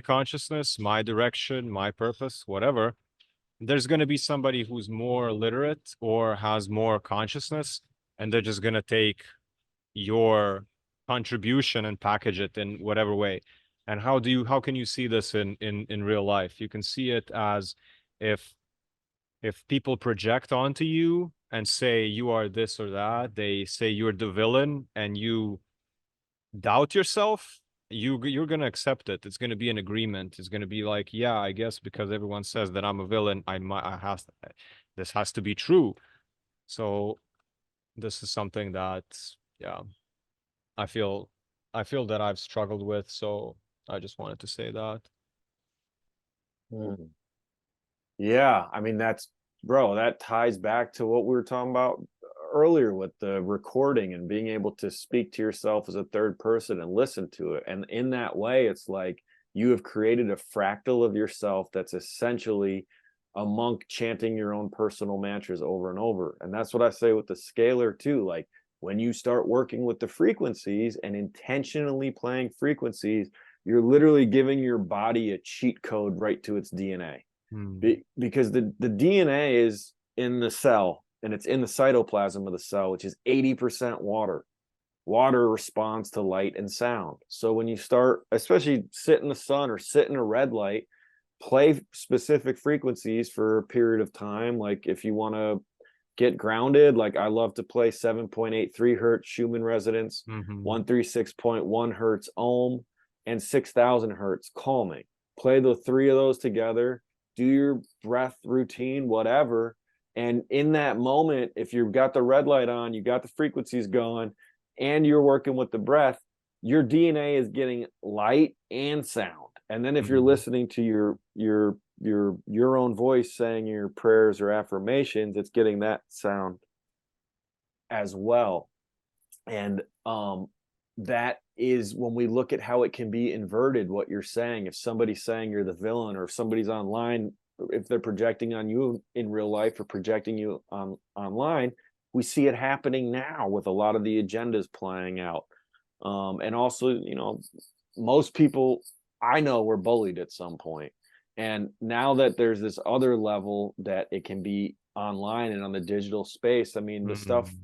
Speaker 1: consciousness, my direction, my purpose, whatever, there's going to be somebody who's more literate or has more consciousness, and they're just going to take your contribution and package it in whatever way. And how can you see this in real life? You can see it as, if people project onto you and say you are this or that, they say you're the villain, and you doubt yourself, you're gonna accept it. It's gonna be an agreement. It's gonna be like, yeah, I guess because everyone says that I'm a villain, this has to be true. So this is something that, yeah, I feel I feel that I've struggled with. So I just wanted to say that.
Speaker 2: Mm. Yeah, I mean, that ties back to what we were talking about earlier with the recording and being able to speak to yourself as a third person and listen to it. And in that way, it's like you have created a fractal of yourself that's essentially a monk chanting your own personal mantras over and over. And that's what I say with the scalar too. Like, when you start working with the frequencies and intentionally playing frequencies, you're literally giving your body a cheat code right to its DNA.
Speaker 1: Hmm.
Speaker 2: Because the DNA is in the cell, and it's in the cytoplasm of the cell, which is 80% water. Water responds to light and sound. So when you start, especially sit in the sun or sit in a red light, play specific frequencies for a period of time. Like, if you want to get grounded, like, I love to play 7.83 hertz Schumann resonance,
Speaker 1: Mm-hmm.
Speaker 2: 136.1 hertz ohm, and 6,000 hertz calming. Play the three of those together, do your breath routine, whatever. And in that moment, if you've got the red light on, you got the frequencies going, and you're working with the breath, your DNA is getting light and sound. And then if you're
Speaker 1: Mm-hmm.
Speaker 2: listening to your own voice saying your prayers or affirmations, it's getting that sound as well. And that is when we look at how it can be inverted, what you're saying, if somebody's saying you're the villain, or if somebody's online, if they're projecting on you in real life or projecting you online, we see it happening now with a lot of the agendas playing out. And also, you know, most people I know were bullied at some point. And now that there's this other level that it can be online and on the digital space, I mean, the stuff
Speaker 1: Mm.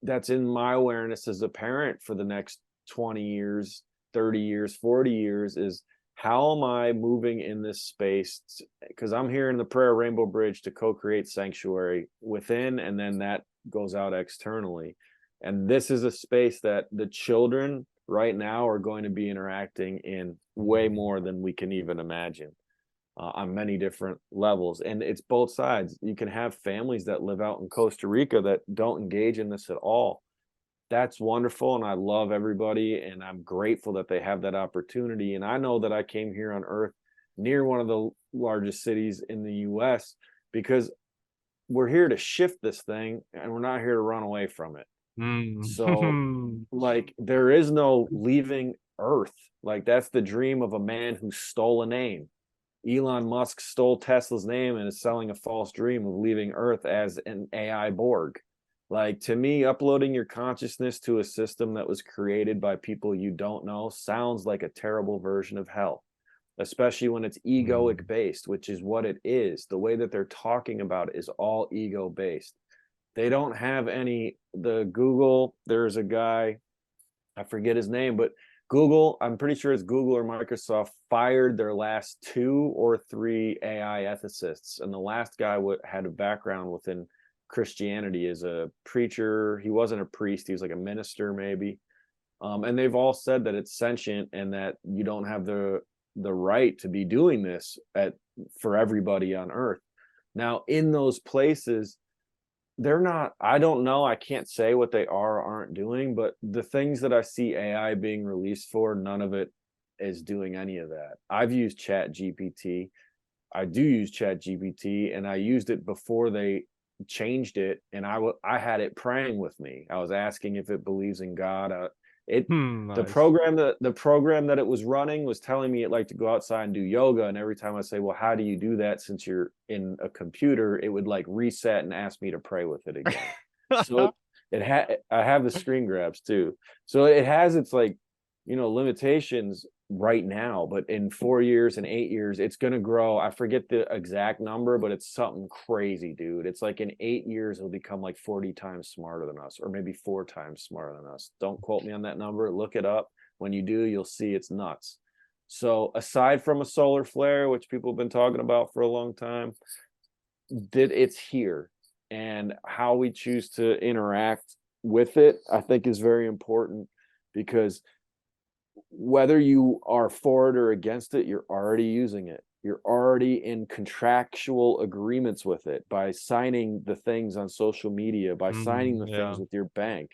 Speaker 2: that's in my awareness as a parent for the next 20 years, 30 years, 40 years is, how am I moving in this space? Because I'm here in the Prayer Rainbow Bridge to co-create sanctuary within, and then that goes out externally. And this is a space that the children right now are going to be interacting in way more than we can even imagine, on many different levels. And it's both sides. You can have families that live out in Costa Rica that don't engage in this at all. That's wonderful. And I love everybody. And I'm grateful that they have that opportunity. And I know that I came here on earth near one of the largest cities in the US because we're here to shift this thing and we're not here to run away from it. So,
Speaker 1: Mm.
Speaker 2: like, there is no leaving earth. Like, that's the dream of a man who stole a name. Elon Musk stole Tesla's name and is selling a false dream of leaving Earth as an AI Borg. Like, to me, uploading your consciousness to a system that was created by people you don't know sounds like a terrible version of hell, especially when it's egoic based, which is what it is. The way that they're talking about it is all ego based. They don't have any, the Google, there's a guy, I forget his name, but Google, I'm pretty sure it's Google or Microsoft, fired their last 2 or 3 AI ethicists. And the last guy had a background within Christianity as a preacher. He wasn't a priest, he was like a minister, maybe. And they've all said that it's sentient and that you don't have the right to be doing this for everybody on Earth. Now, in those places, they're not, I don't know, I can't say what they are or aren't doing, but the things that I see AI being released for, none of it is doing any of that. I've used Chat GPT. I do use Chat GPT, and I used it before they changed it, and I had it praying with me. I was asking if it believes in God.
Speaker 1: Nice.
Speaker 2: The program that it was running was telling me it liked to go outside and do yoga, and every time I say, well, how do you do that since you're in a computer, it would like reset and ask me to pray with it again. So I have the screen grabs too, so it has its, like, you know, limitations right now, but in 4 years and 8 years it's going to grow. I forget the exact number, but it's something crazy, dude. It's like in 8 years it'll become like 40 times smarter than us, or maybe 4 times smarter than us. Don't quote me on that number, look it up. When you do, you'll see it's nuts. So aside from a solar flare, which people have been talking about for a long time, that it's here, and how we choose to interact with it, I think, is very important, because whether you are for it or against it, you're already using it. You're already in contractual agreements with it by signing the things on social media, by signing the things
Speaker 1: Yeah.
Speaker 2: with your bank.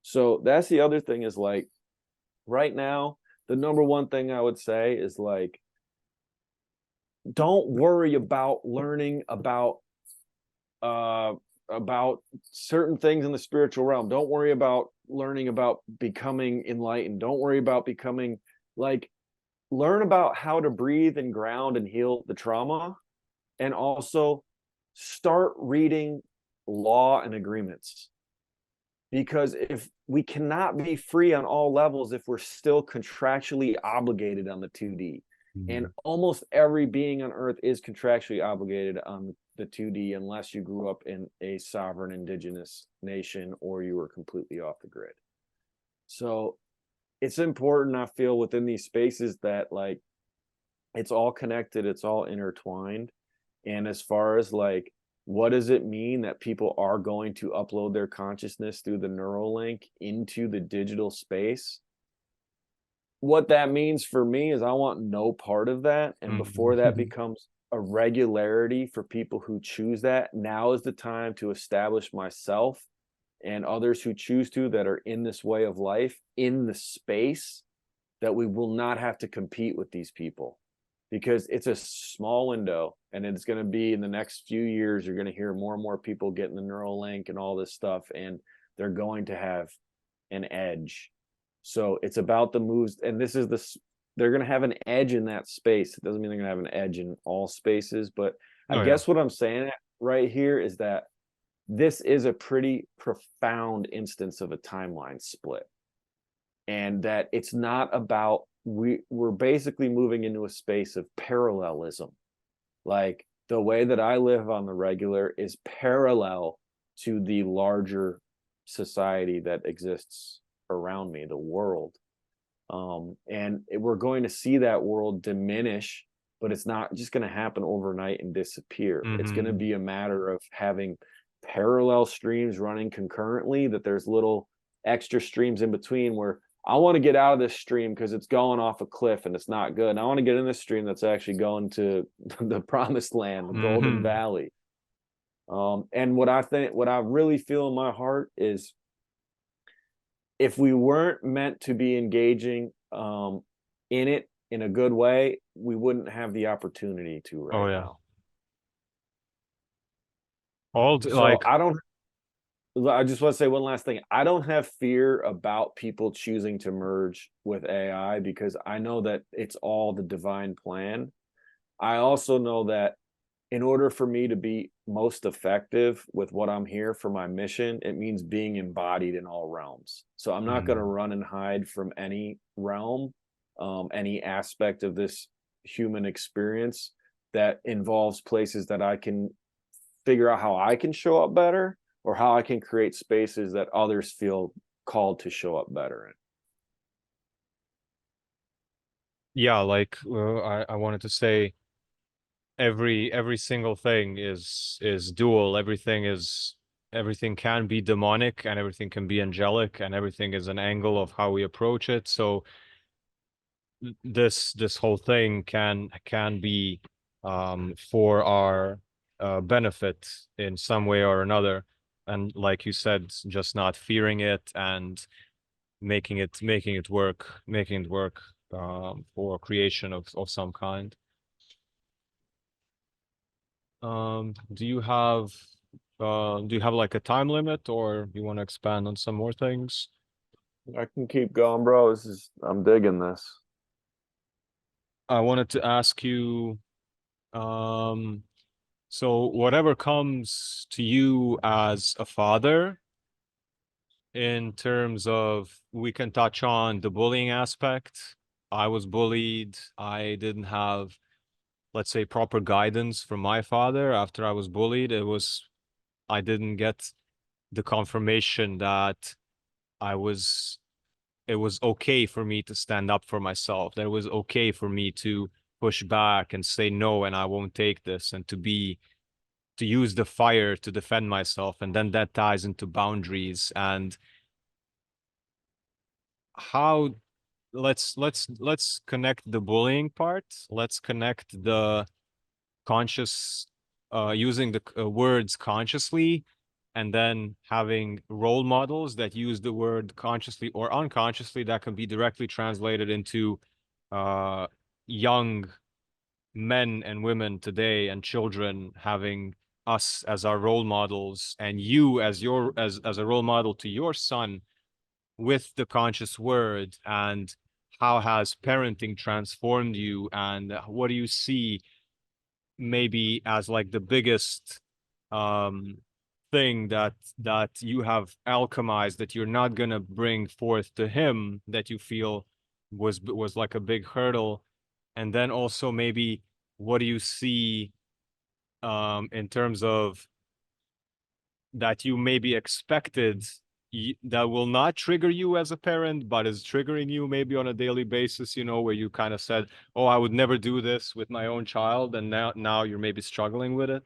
Speaker 2: So that's the other thing, is like, right now, the number one thing I would say is, like, don't worry about learning uh about certain things in the spiritual realm. Don't worry about learning about becoming enlightened. Don't worry about becoming, like, learn about how to breathe and ground and heal the trauma, and also start reading law and agreements. Because if we cannot be free on all levels if we're still contractually obligated on the 2D, and almost every being on earth is contractually obligated on the 2D, unless you grew up in a sovereign indigenous nation or you were completely off the grid. So it's important, I feel, within these spaces that, like, it's all connected, it's all intertwined. And as far as, like, what does it mean that people are going to upload their consciousness through the neural link into the digital space? What that means for me is I want no part of that. And before that becomes a regularity for people who choose that, now is the time to establish myself and others who choose to, that are in this way of life, in the space, that we will not have to compete with these people, because it's a small window, and it's going to be, in the next few years, you're going to hear more and more people getting the neural link and all this stuff, and they're going to have an edge. So it's about the moves, and this is they're going to have an edge in that space. It doesn't mean they're going to have an edge in all spaces, but I
Speaker 1: Oh yeah.
Speaker 2: guess what I'm saying right here is that this is a pretty profound instance of a timeline split, and that it's not about, we're basically moving into a space of parallelism. Like the way that I live on the regular is parallel to the larger society that exists around me, the world. And we're going to see that world diminish, but it's not just going to happen overnight and disappear. It's going to
Speaker 1: Mm-hmm.
Speaker 2: be a matter of having parallel streams running concurrently, that there's little extra streams in between where I want to get out of this stream because it's going off a cliff and it's not good. And I want to get in this stream that's actually going to the promised land, the Golden
Speaker 1: Mm-hmm.
Speaker 2: Valley. And what I really feel in my heart is, if we weren't meant to be engaging in it in a good way, we wouldn't have the opportunity to
Speaker 1: Oh
Speaker 2: right
Speaker 1: yeah.
Speaker 2: now. So
Speaker 1: Like,
Speaker 2: I just want to say one last thing. I don't have fear about people choosing to merge with AI, because I know that it's all the divine plan. I also know that in order for me to be most effective with what I'm here for, my mission, it means being embodied in all realms. So I'm not going to
Speaker 1: mm,
Speaker 2: run and hide from any realm, any aspect of this human experience that involves places that I can figure out how I can show up better, or how I can create spaces that others feel called to show up better in.
Speaker 1: yeah, like I wanted to say every single thing is dual. Everything can be demonic and everything can be angelic, and everything is an angle of how we approach it. So this whole thing can be for our benefit in some way or another. And like you said, just not fearing it and making it work for creation of some kind. Do you have like a time limit, or you want to expand on some more things?
Speaker 2: I can keep going, bro. I'm digging this.
Speaker 1: I wanted to ask you, um, so whatever comes to you as a father, in terms of, we can touch on the bullying aspect. I was bullied. I didn't have, let's say, proper guidance from my father after I was bullied. I didn't get the confirmation that I was it was okay for me to stand up for myself, that it was okay for me to push back and say no, and I won't take this, and to use the fire to defend myself. And then that ties into boundaries and how, let's connect the bullying part. Let's connect the conscious, using the words consciously, and then having role models that use the word consciously or unconsciously, that can be directly translated into uh, young men and women today, and children having us as our role models, and you as as a role model to your son with the conscious word. And how has parenting transformed you, and what do you see maybe as like the biggest um thing that you have alchemized, that you're not gonna bring forth to him, that you feel was like a big hurdle? And then also maybe, what do you see in terms of that you maybe expected, that will not trigger you as a parent, but is triggering you maybe on a daily basis, where you kind of said, oh, I would never do this with my own child, and now you're maybe struggling with it.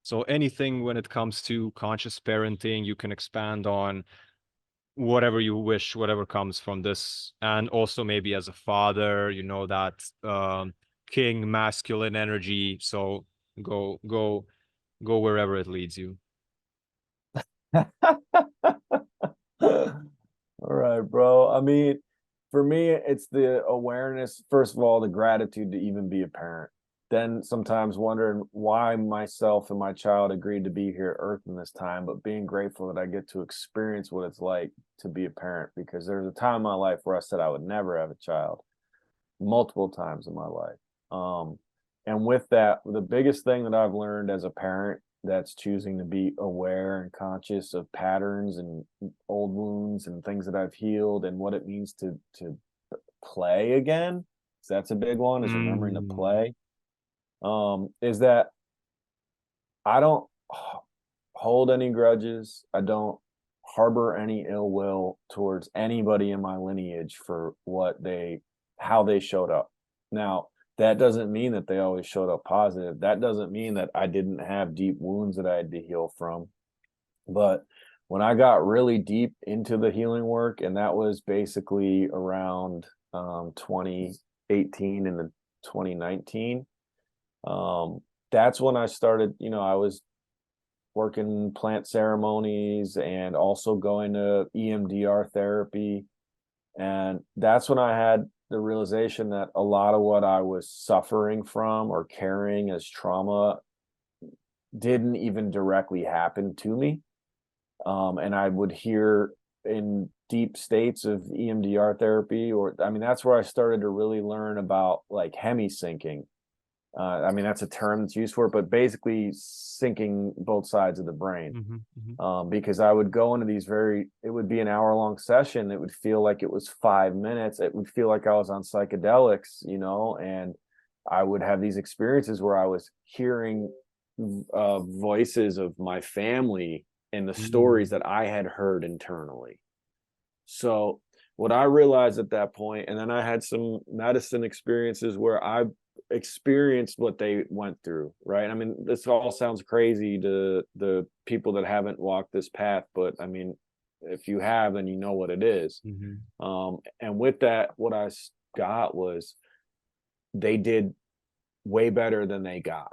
Speaker 1: So anything when it comes to conscious parenting, you can expand on whatever you wish, whatever comes from this. And also maybe as a father, that king masculine energy. So go go go wherever it leads you.
Speaker 2: All right, bro. I mean, for me, it's the awareness, first of all, the gratitude to even be a parent. then sometimes wondering why myself and my child agreed to be here at Earth in this time, but being grateful that I get to experience what it's like to be a parent, because there's a time in my life where I said I would never have a child, multiple times in my life. And with that, the biggest thing that I've learned as a parent that's choosing to be aware and conscious of patterns and old wounds and things that I've healed and what it means to play again, 'cause that's a big one, is remembering to
Speaker 1: Mm.
Speaker 2: play, is that I don't hold any grudges. I don't harbor any ill will towards anybody in my lineage for how they showed up. Now, that doesn't mean that they always showed up positive. That doesn't mean that I didn't have deep wounds that I had to heal from. But when I got really deep into the healing work, and that was basically around 2018 and 2019, that's when I started, I was working plant ceremonies and also going to EMDR therapy. And that's when I had the realization that a lot of what I was suffering from or carrying as trauma didn't even directly happen to me. And I would hear in deep states of EMDR therapy, that's where I started to really learn about like hemi-syncing. That's a term that's used for it, but basically syncing both sides of the brain.
Speaker 1: Mhm, mhm.
Speaker 2: Because I would go into it would be an hour-long session. It would feel like it was 5 minutes. It would feel like I was on psychedelics, and I would have these experiences where I was hearing voices of my family and the stories
Speaker 1: Mm.
Speaker 2: that I had heard internally. So what I realized at that point, and then I had some medicine experiences where I experienced what they went through, right? This all sounds crazy to the people that haven't walked this path, but if you have, then you know what it is.
Speaker 1: Mhm.
Speaker 2: And with that, what got was they did way better than they got.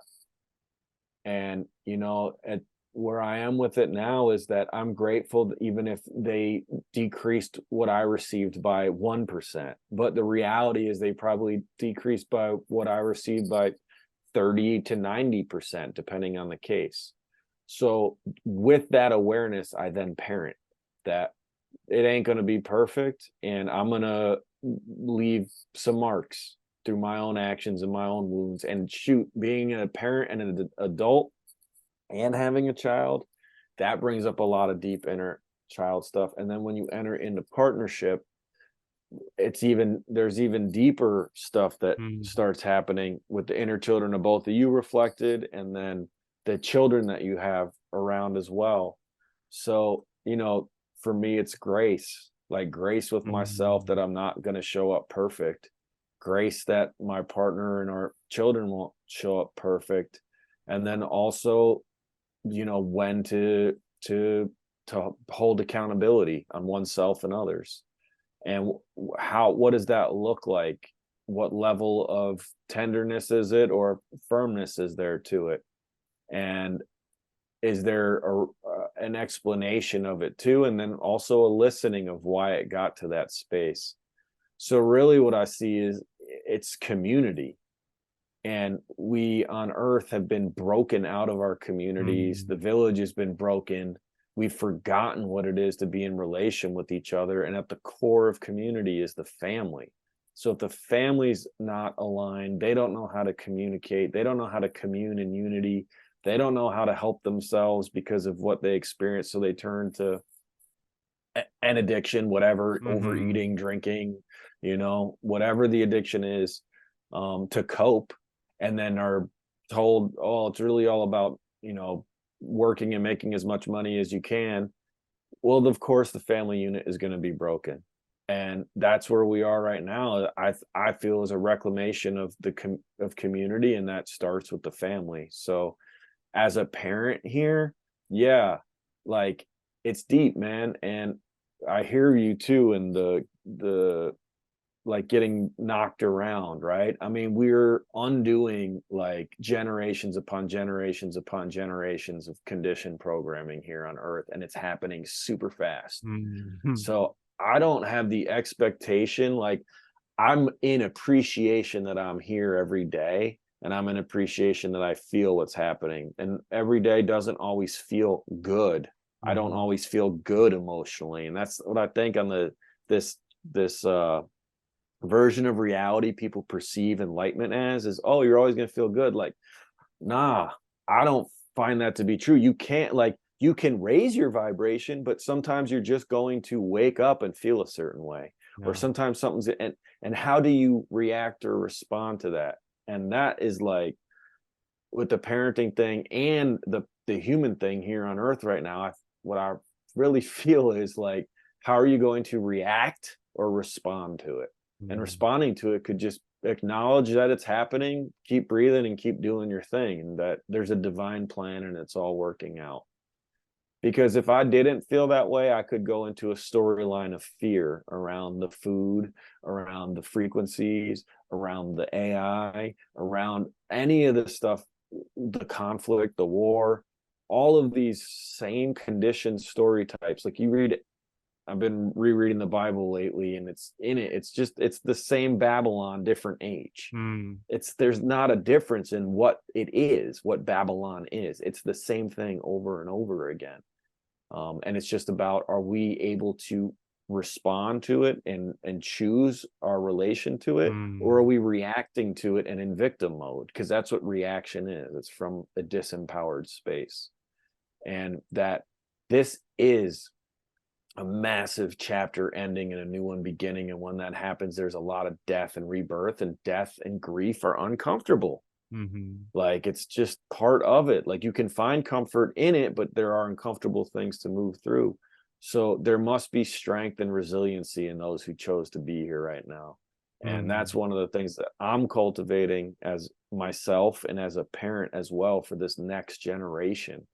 Speaker 2: And, at where I am with it now is that I'm grateful that even if they decreased what I received by 1%, but the reality is they probably decreased by what I received by 30 to 90%, depending on the case. So with that awareness, I then parent that it ain't going to be perfect, and I'm going to leave some marks through my own actions and my own wounds. And shoot, being a parent and an adult and having a child, that brings up a lot of deep inner child stuff. And then when you enter into partnership, there's even deeper stuff that
Speaker 1: Mm.
Speaker 2: starts happening with the inner children of both of you reflected, and then the children that you have around as well. So, for me, it's grace, like grace with myself
Speaker 1: Mm.
Speaker 2: that I'm not going to show up perfect, grace that my partner and our children won't show up perfect. And then also, when to hold accountability on oneself and others. And what does that look like? What level of tenderness is it, or firmness is there to it? And is there an explanation of it too? And then also a listening of why it got to that space. So really what I see is it's community. And we on Earth have been broken out of our communities.
Speaker 1: Mm.
Speaker 2: The village has been broken. We've forgotten what it is to be in relation with each other. And at the core of community is the family. So if the family's not aligned, they don't know how to communicate. They don't know how to commune in unity. They don't know how to help themselves because of what they experience. So they turn to an addiction, whatever,
Speaker 1: Mhm.
Speaker 2: overeating, drinking, whatever the addiction is, to cope, and then are told, oh, it's really all about, working and making as much money as you can. Well, of course, the family unit is going to be broken. And that's where we are right now. I feel is a reclamation of of community, and that starts with the family. So as a parent here, yeah, like it's deep, man. And I hear you too in the like getting knocked around, right? We're undoing like generations upon generations upon generations of conditioned programming here on Earth, and it's happening super fast.
Speaker 1: Mhm.
Speaker 2: So I don't have the expectation, like I'm in appreciation that I'm here every day, and I'm in appreciation that I feel what's happening. And every day doesn't always feel good. I don't always feel good emotionally. And that's what I think on this version of reality people perceive enlightenment as, is, oh, you're always going to feel good. Like, nah, I don't find that to be true. You can't, like, you can raise your vibration, but sometimes you're just going to wake up and feel a certain way. Or sometimes something's, and how do you react or respond to that? And that is like, with the parenting thing and the human thing here on earth right now, what I really feel is like, how are you going to react or respond to it? And responding to it could just acknowledge that it's happening, keep breathing, and keep doing your thing, and that there's a divine plan and it's all working out. Because if I didn't feel that way, I could go into a storyline of fear around the food, around the frequencies, around the AI, around any of this stuff, the conflict, the war, all of these same conditioned story types. Like, you read, I've been rereading the Bible lately, and it's the same Babylon, different age. There's not a difference in what it is, what Babylon is. It's the same thing over and over again. And it's just about, are we able to respond to it and choose our relation to it, or are we reacting to it and in victim mode? Because that's what reaction is. It's from a disempowered space. And that this is a massive chapter ending and a new one beginning. And when that happens, there's a lot of death and rebirth, and death and grief are uncomfortable. Like, it's just part of it. Like, you can find comfort in it, but there are uncomfortable things to move through. So there must be strength and resiliency in those who chose to be here right now. And that's one of the things that I'm cultivating as myself and as a parent as well for this next generation,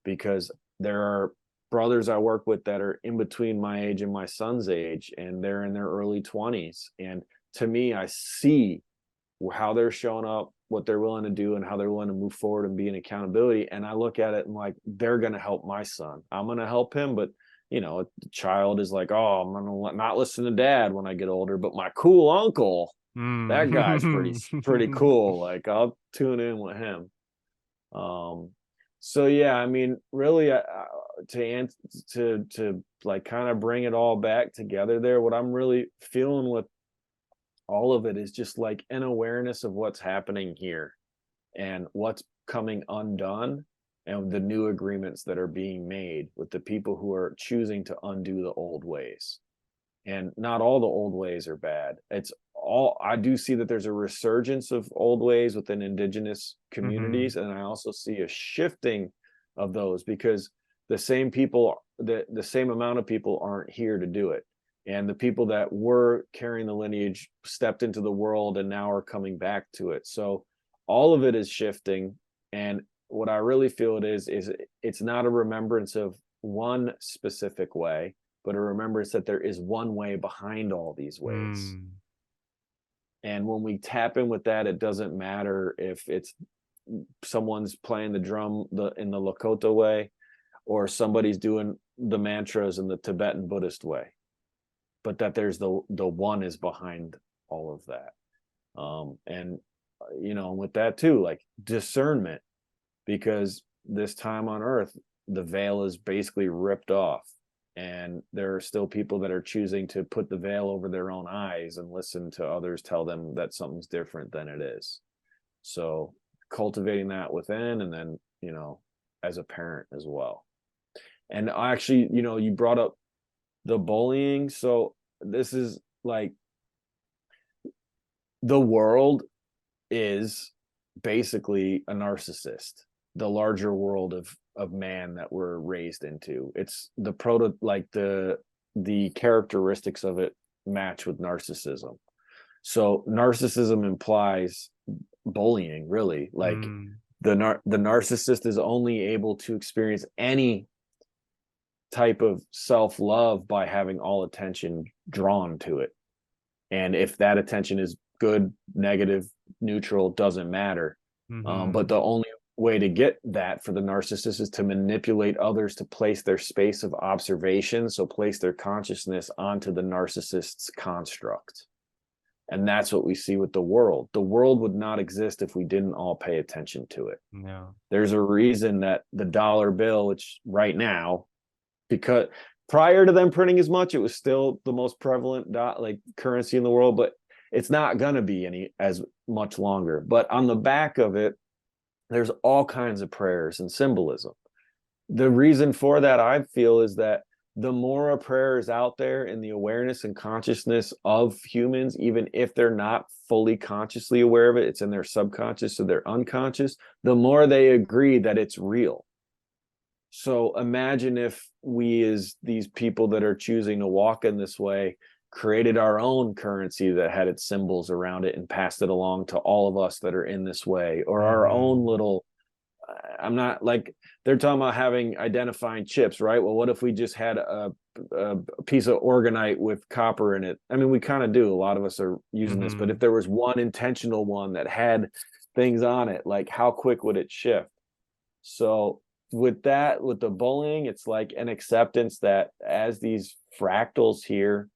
Speaker 2: because there are brothers I work with that are in between my age and my son's age, and they're in their early 20s. And to me, I see how they're showing up, what they're willing to do, and how they're willing to move forward and be in accountability. And I look at it and like, they're going to help my son. I'm going to help him. But, you know, the child is like, oh, I'm going to not listen to dad when I get older, but my cool uncle, that guy's pretty cool. Like, I'll tune in with him. So yeah, I mean, really, to like kind of bring it all back together there, what I'm really feeling with all of it is just like an awareness of what's happening here and what's coming undone, and the new agreements that are being made with the people who are choosing to undo the old ways. And not all the old ways are bad. It's all, I do see that there's a resurgence of old ways within indigenous communities. And I also see a shifting of those, because the same people, the same amount of people aren't here to do it. And the people that were carrying the lineage stepped into the world and now are coming back to it. So all of it is shifting. And what I really feel it is it's not a remembrance of one specific way, but a remembrance that there is one way behind all these ways. And when we tap in with that, it doesn't matter if it's someone's playing the drum in the Lakota way, or somebody's doing the mantras in the Tibetan Buddhist way, but that there's the one is behind all of that. And, you know, with that too, like discernment, because this time on earth, the veil is basically ripped off. And there are still people that are choosing to put the veil over their own eyes and listen to others tell them that something's different than it is. So cultivating that within, and then, you know, as a parent as well. And actually, you know, you brought up the bullying. So this is like, the world is basically a narcissist, the larger world of man that we're raised into. It's the characteristics of it match with narcissism. So narcissism implies bullying, really. Like the narcissist is only able to experience any type of self-love by having all attention drawn to it. And if that attention is good, negative, neutral, doesn't matter. But the only way to get that for the narcissist is to manipulate others to place their space of observation, so place their consciousness onto the narcissist's construct. And that's what we see with the world. The world would not exist if we didn't all pay attention to it.
Speaker 1: Yeah.
Speaker 2: There's a reason that the dollar bill, which right now, because prior to them printing as much, it was still the most prevalent like currency in the world, but it's not going to be any as much longer. But on the back of it, there's all kinds of prayers and symbolism. The reason for that, I feel, is that the more a prayer is out there in the awareness and consciousness of humans, even if they're not fully consciously aware of it, it's in their subconscious or their unconscious, the more they agree that it's real. So imagine if we, as these people that are choosing to walk in this way, created our own currency that had its symbols around it and passed it along to all of us that are in this way, or our own little, I'm not like, they're talking about having identifying chips, right? Well, what if we just had a piece of organite with copper in it? I mean, we kind of do. A lot of us are using this, but if there was one intentional one that had things on it, like how quick would it shift? So with that, with the bullying, it's like an acceptance that as these fractals here,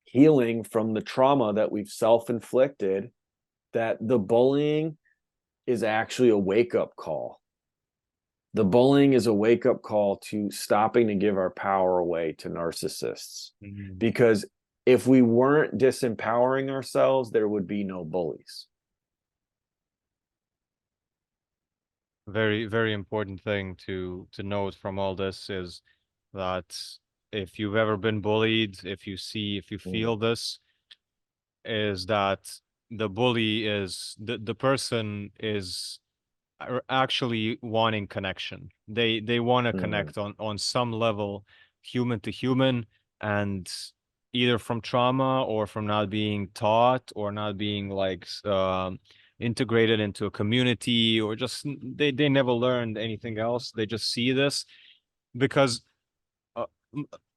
Speaker 2: healing from the trauma that we've self-inflicted, that the bullying is actually a wake-up call. The bullying is a wake-up call to stopping to give our power away to narcissists. Because if we weren't disempowering ourselves, there would be no bullies.
Speaker 1: Very, very important thing to note from all this is that if you've ever been bullied, if you feel this, is that the bully is the person is actually wanting connection. They want to connect on some level, human to human, and either from trauma or from not being taught or not being like integrated into a community, or just they never learned anything else. They just see this because uh,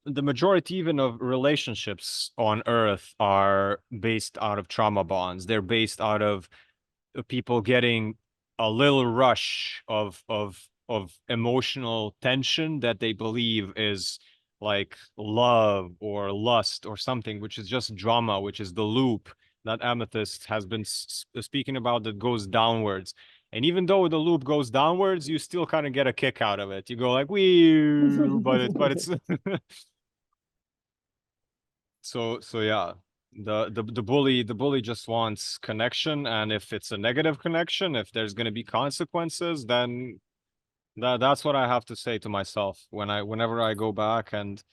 Speaker 1: the majority even of relationships on earth are based out of trauma bonds. They're based out of people getting a little rush of emotional tension that they believe is like love or lust or something, which is just drama, which is the loop that Amethyst has been speaking about, that goes downwards. And even though the loop goes downwards, you still kind of get a kick out of it. You go like, "Wee," but it's so yeah. The bully just wants connection, and if it's a negative connection, if there's going to be consequences, then that's what I have to say to myself whenever I go back and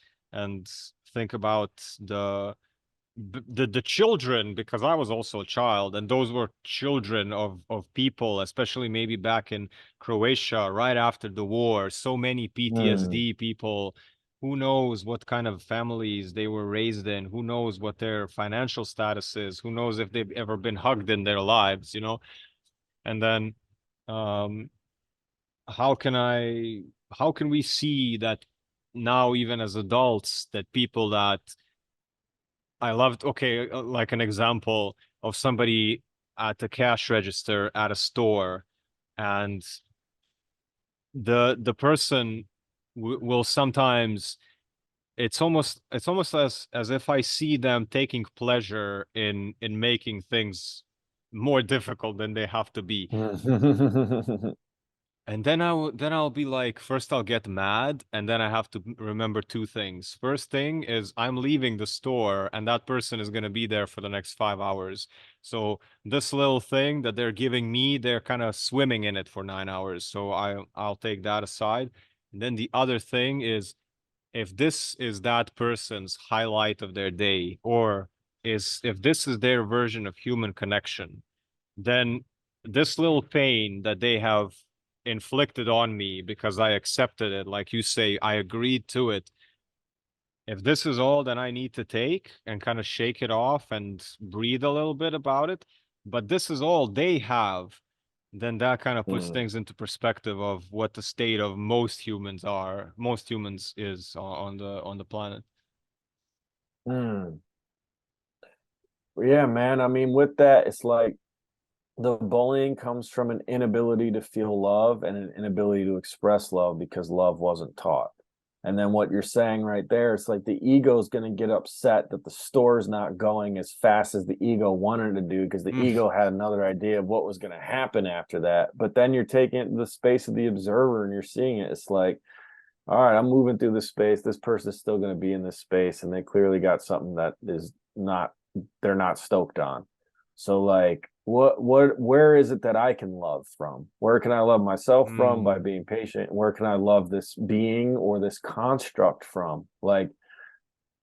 Speaker 1: think about the children, because I was also a child, and those were children of people, especially maybe back in Croatia right after the war. So many PTSD people. Who knows what kind of families they were raised in? Who knows what their financial status is? Who knows if they've ever been hugged in their lives, you know? And then um how can we see that now, even as adults, that people that I loved, okay, like an example of somebody at the cash register at a store, and the person will sometimes, it's almost as if I see them taking pleasure in making things more difficult than they have to be. And then I'll be like, first I'll get mad, and then I have to remember two things. First thing is I'm leaving the store, and that person is going to be there for the next 5 hours. So this little thing that they're giving me, they're kind of swimming in it for 9 hours. So I'll take that aside. And then the other thing is, if this is that person's highlight of their day, or is if this is their version of human connection, then this little pain that they have inflicted on me because I accepted it, like you say, I agreed to it. If this is all that I need to take and kind of shake it off and breathe a little bit about it, but this is all they have, then that kind of puts things into perspective of what the state of most humans is on the planet.
Speaker 2: Yeah, man. I mean, with that, it's like the bullying comes from an inability to feel love and an inability to express love because love wasn't taught. And then what you're saying right there, it's like the ego is going to get upset that the store's not going as fast as the ego wanted to do, because the
Speaker 1: Mm.
Speaker 2: ego had another idea of what was going to happen after that. But then you're taking it to the space of the observer and you're seeing it. It's like, all right, I'm moving through this space. This person's still going to be in this space, and they clearly got something that is not, they're not stoked on. So like, where is it that I can love from? Where can I love myself from? By
Speaker 1: Mm.
Speaker 2: being patient. Where can I love this being or this construct from? Like,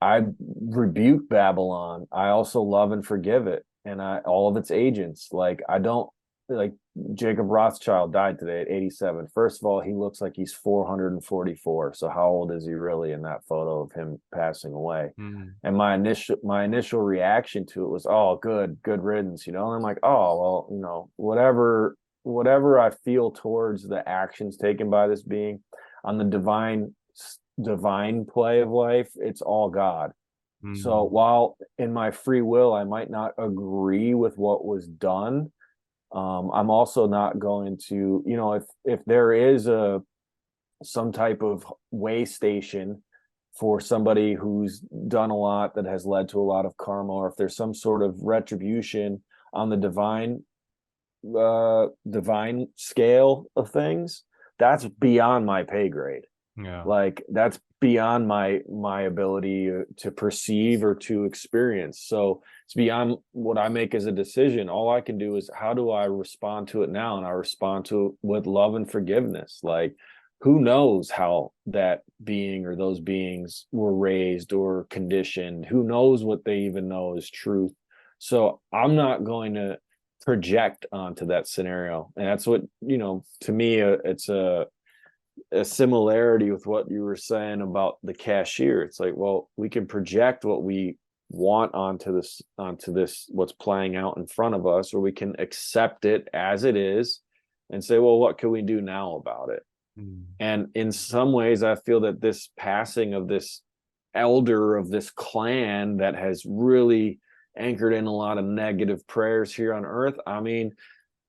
Speaker 2: I rebuke Babylon. I also love and forgive it, and all of its agents. Like, I don't, like, Jacob Rothschild died today at 87. First of all, he looks like he's 444. So how old is he really in that photo of him passing away?
Speaker 1: Mm.
Speaker 2: And my initial reaction to it was, oh, good riddance, you know. And I'm like, oh well, you know, whatever I feel towards the actions taken by this being on the divine play of life, it's all God. So
Speaker 1: Mm.
Speaker 2: while in my free will I might not agree with what was done, I'm also not going to, you know, if there is some type of way station for somebody who's done a lot that has led to a lot of karma, or if there's some sort of retribution on the divine scale of things, that's beyond my pay grade.
Speaker 1: Yeah.
Speaker 2: Like, that's beyond my ability to perceive or to experience. So it's beyond what I make as a decision. All I can do is, how do I respond to it now? And I respond to it with love and forgiveness. Like, who knows how that being or those beings were raised or conditioned? Who knows what they even know is truth? So I'm not going to project onto that scenario. And that's what, you know, to me, it's a similarity with what you were saying about the cashier. It's like, well, we can project what we want onto this what's playing out in front of us, or we can accept it as it is and say, well, what can we do now about it?
Speaker 1: Mm.
Speaker 2: And in some ways I feel that this passing of this elder of this clan that has really anchored in a lot of negative prayers here on earth. I mean,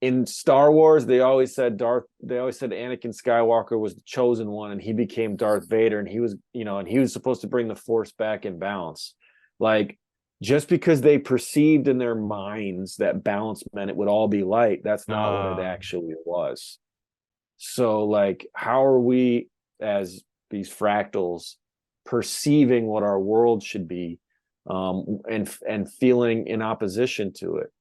Speaker 2: in Star Wars, they always said Anakin Skywalker was the chosen one, and he became Darth Vader, and he was, you know, and he was supposed to bring the Force back in balance. Like, just because they perceived in their minds that balance meant it would all be light, that's not what it actually was. So like, how are we as these fractals perceiving what our world should be, and feeling in opposition to it?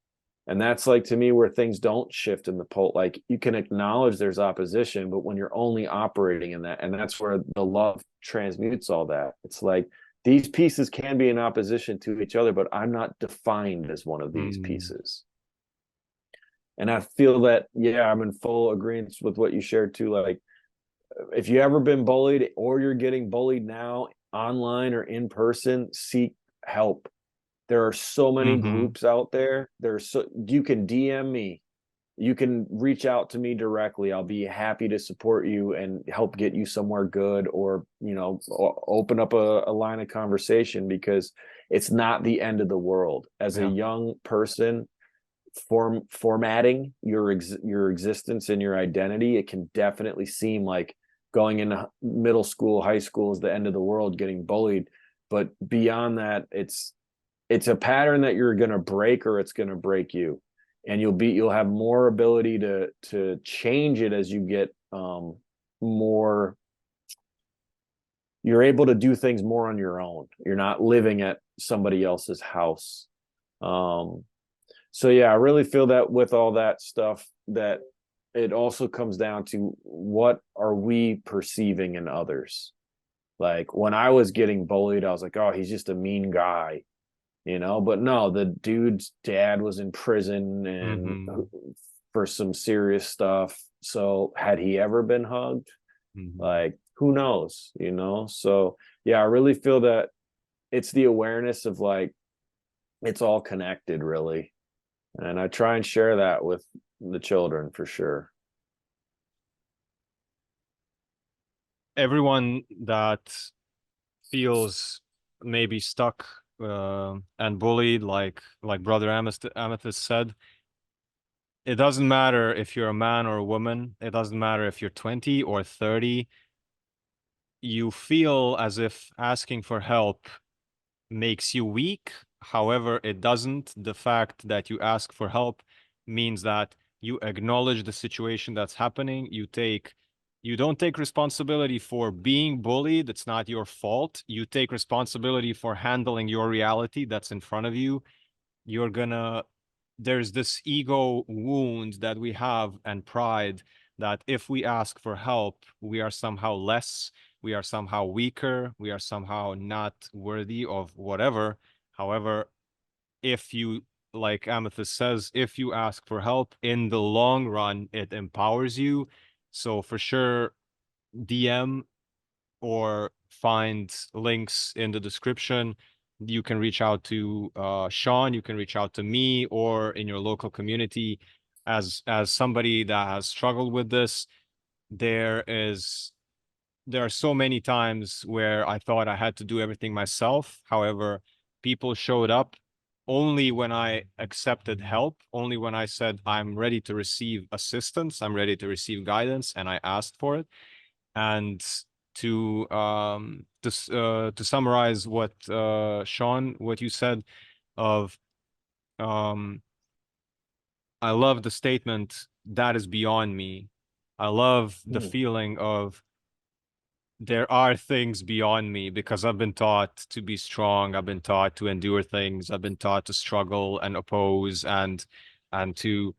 Speaker 2: And that's, like, to me, where things don't shift in the pole. Like, you can acknowledge there's opposition, but when you're only operating in that, and that's where the love transmutes all that. It's like, these pieces can be in opposition to each other, but I'm not defined as one of these
Speaker 1: Mm.
Speaker 2: pieces. And I feel that, yeah, I'm in full agreement with what you shared too. Like, if you ever been bullied or you're getting bullied now, online or in person, seek help. There are so many
Speaker 1: Mm-hmm.
Speaker 2: groups out there. You can DM me. You can reach out to me directly. I'll be happy to support you and help get you somewhere good, or, you know, open up a line of conversation, because it's not the end of the world. As a
Speaker 1: Yeah.
Speaker 2: young person, formatting your existence and your identity, it can definitely seem like going into middle school, high school is the end of the world, getting bullied. But beyond that, it's a pattern that you're going to break, or it's going to break you, and you'll have more ability to change it as you get more. You're able to do things more on your own. You're not living at somebody else's house. So yeah, I really feel that with all that stuff, that it also comes down to, what are we perceiving in others? Like, when I was getting bullied, I was like, oh, he's just a mean guy, you know. But no, the dude's dad was in prison and
Speaker 1: Mm-hmm.
Speaker 2: for some serious stuff. So had he ever been hugged?
Speaker 1: Mm-hmm.
Speaker 2: Like, who knows, you know? So yeah, I really feel that it's the awareness of, like, it's all connected, really. And I try and share that with the children for sure.
Speaker 1: Everyone that feels maybe stuck and bullied, like Brother Amethyst said, it doesn't matter if you're a man or a woman. It doesn't matter if you're 20 or 30. you feel as if asking for help makes you weak. However, it doesn't. The fact that you ask for help means that you acknowledge the situation that's happening. You don't take responsibility for being bullied. It's not your fault. You take responsibility for handling your reality that's in front of you. You're gonna, there's this ego wound that we have and pride that if we ask for help, we are somehow less, we are somehow weaker, we are somehow not worthy of whatever. However, if you, like Amethyst says, if you ask for help in the long run, it empowers you. So for sure, DM or find links in the description. You can reach out to Sean, you can reach out to me, or in your local community. As somebody that has struggled with this, there is there are so many times where I thought I had to do everything myself. However, people showed up only when I accepted help, only when I said I'm ready to receive assistance, I'm ready to receive guidance, and I asked for it. And to summarize what Sean, what you said of I love the statement that is beyond me. I love the
Speaker 2: Mm.
Speaker 1: feeling of there are things beyond me because I've been taught to be strong. I've been taught to endure things. I've been taught to struggle and oppose and to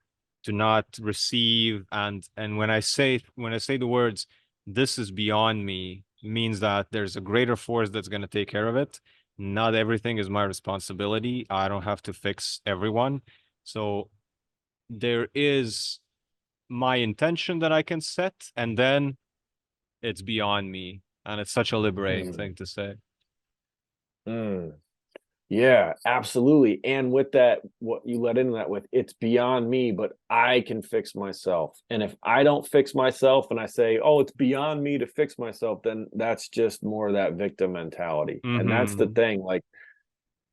Speaker 1: not receive. And when I say the words, this is beyond me, means that there's a greater force that's going to take care of it. Not everything is my responsibility. I don't have to fix everyone. So there is my intention that I can set, and then it's beyond me. And it's such a liberating
Speaker 2: Mm.
Speaker 1: thing to say.
Speaker 2: Mm. Yeah, absolutely. And with that, what you let into that with, it's beyond me, but I can fix myself. And if I don't fix myself and I say, oh, it's beyond me to fix myself, then that's just more of that victim mentality. And that's the
Speaker 1: Mm-hmm.
Speaker 2: thing. Like,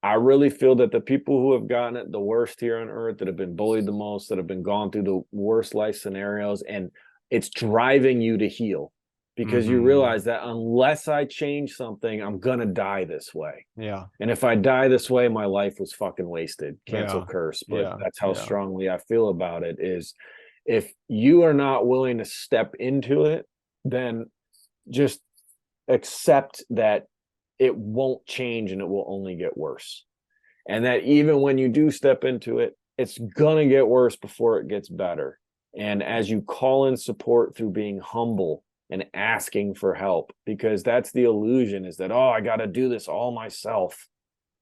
Speaker 2: I really feel that the people who have gotten it the worst here on earth, that have been bullied the most, that have been gone through the worst life scenarios, and it's driving you to heal because you
Speaker 1: Mm-hmm.
Speaker 2: realize that unless I change something, I'm gonna die this way.
Speaker 1: Yeah.
Speaker 2: And if I die this way, my life was fucking wasted. Cancel
Speaker 1: Yeah.
Speaker 2: curse. But
Speaker 1: Yeah.
Speaker 2: that's how
Speaker 1: Yeah.
Speaker 2: strongly I feel about it is if you are not willing to step into it, then just accept that it won't change and it will only get worse. And that even when you do step into it, it's going to get worse before it gets better. And as you call in support through being humble and asking for help, because that's the illusion is that, oh, I got to do this all myself.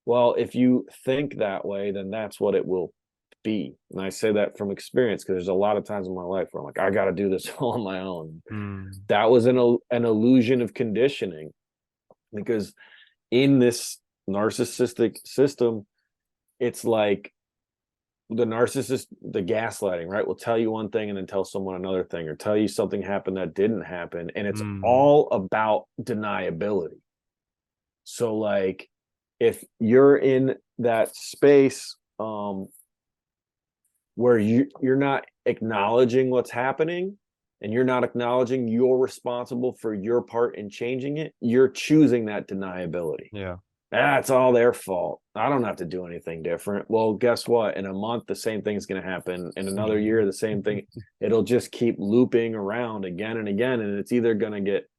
Speaker 2: Well, if you think that way, then that's what it will be. And I say that from experience because there's a lot of times in my life where I'm like, I got to do this all on my own.
Speaker 1: Mm.
Speaker 2: That was an illusion of conditioning because in this narcissistic system, it's like the narcissist, the gaslighting, right? Will tell you one thing and then tell someone another thing, or tell you something happened that didn't happen. And it's
Speaker 1: Mm.
Speaker 2: all about deniability. So, like, if you're in that space where you're not acknowledging what's happening and you're not acknowledging you're responsible for your part in changing it, you're choosing that deniability.
Speaker 1: Yeah.
Speaker 2: That's all their fault. I don't have to do anything different. Well, guess what? In a month, the same thing's going to happen. In another year, the same thing. It'll just keep looping around again and again. And it's either going to get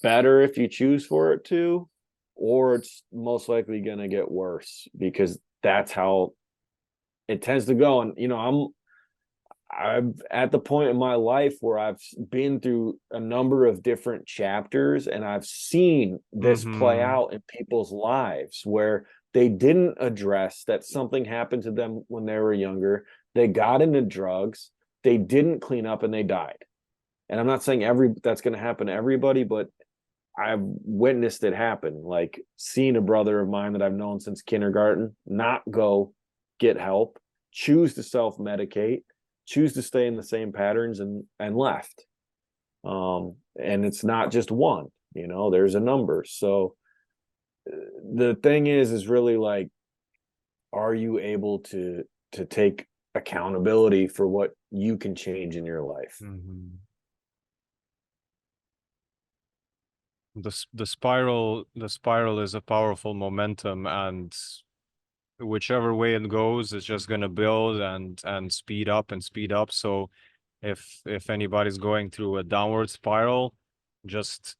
Speaker 2: better if you choose for it to, or it's most likely going to get worse because that's how it tends to go. And, I'm at the point in my life where I've been through a number of different chapters and I've seen this play
Speaker 1: Mm-hmm.
Speaker 2: out in people's lives where they didn't address that something happened to them when they were younger. They got into drugs, they didn't clean up, and they died. And I'm not saying that's going to happen to everybody, but I've witnessed it happen. Like seeing a brother of mine that I've known since kindergarten not go get help, choose to self-medicate, choose to stay in the same patterns and left. And it's not just one, there's a number. So the thing is really like, are you able to take accountability for what you can change in your life?
Speaker 1: Mm-hmm. the spiral is a powerful momentum, and whichever way it goes, it's just gonna build and speed up and speed up. So if anybody's going through a downward spiral, just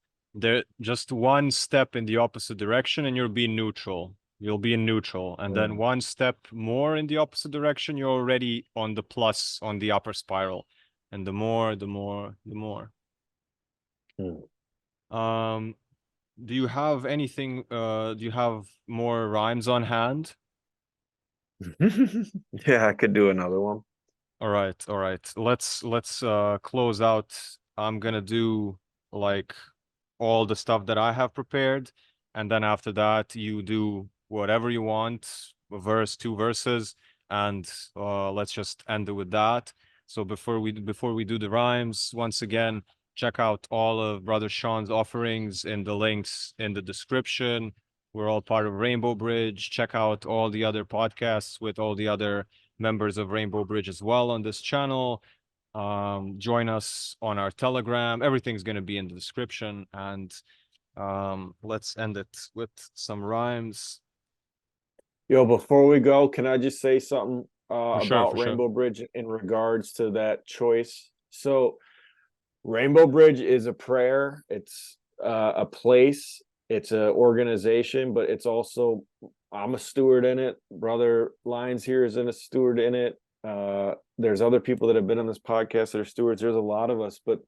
Speaker 1: just one step in the opposite direction and you'll be neutral. You'll be in neutral. And then one step more in the opposite direction, you're already on the plus on the upper spiral. And the more, the more, the more. Do you have anything, do you have more rhymes on hand?
Speaker 2: Yeah, I could do another one.
Speaker 1: All right, all right. Let's close out. I'm gonna do like all the stuff that I have prepared, and then after that you do whatever you want, a verse, two verses, and let's just end it with that. So before we do the rhymes, once again, check out all of Brother Sean's offerings in the links in the description. We're all part of Rainbow Bridge. Check out all the other podcasts with all the other members of Rainbow Bridge as well on this channel. Join us on our Telegram. Everything's going to be in the description. And let's end it with some rhymes.
Speaker 2: Yo, before we go, can I just say something
Speaker 1: For sure,
Speaker 2: about
Speaker 1: for sure.
Speaker 2: Rainbow Bridge in regards to that choice? So Rainbow Bridge is a prayer. It's a place. It's an organization, but it's also, I'm a steward in it. Brother Lyons here is a steward in it. There's other people that have been on this podcast that are stewards. There's a lot of us, but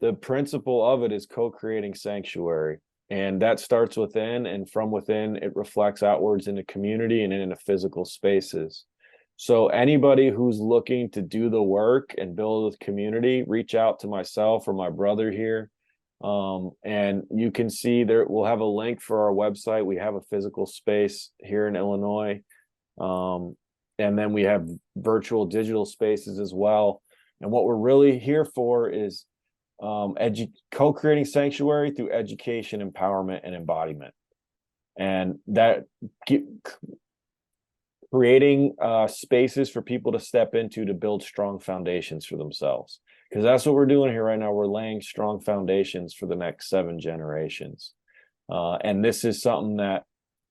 Speaker 2: the principle of it is co-creating sanctuary. And that starts within, and from within, it reflects outwards in the community and in the physical spaces. So anybody who's looking to do the work and build a community, reach out to myself or my brother here. And you can see there, we'll have a link for our website. We have a physical space here in Illinois. And then we have virtual digital spaces as well. And what we're really here for is co-creating sanctuary through education, empowerment, and embodiment. And that creating spaces for people to step into to build strong foundations for themselves. Because that's what we're doing here right now. We're laying strong foundations for the next 7 generations. And this is something that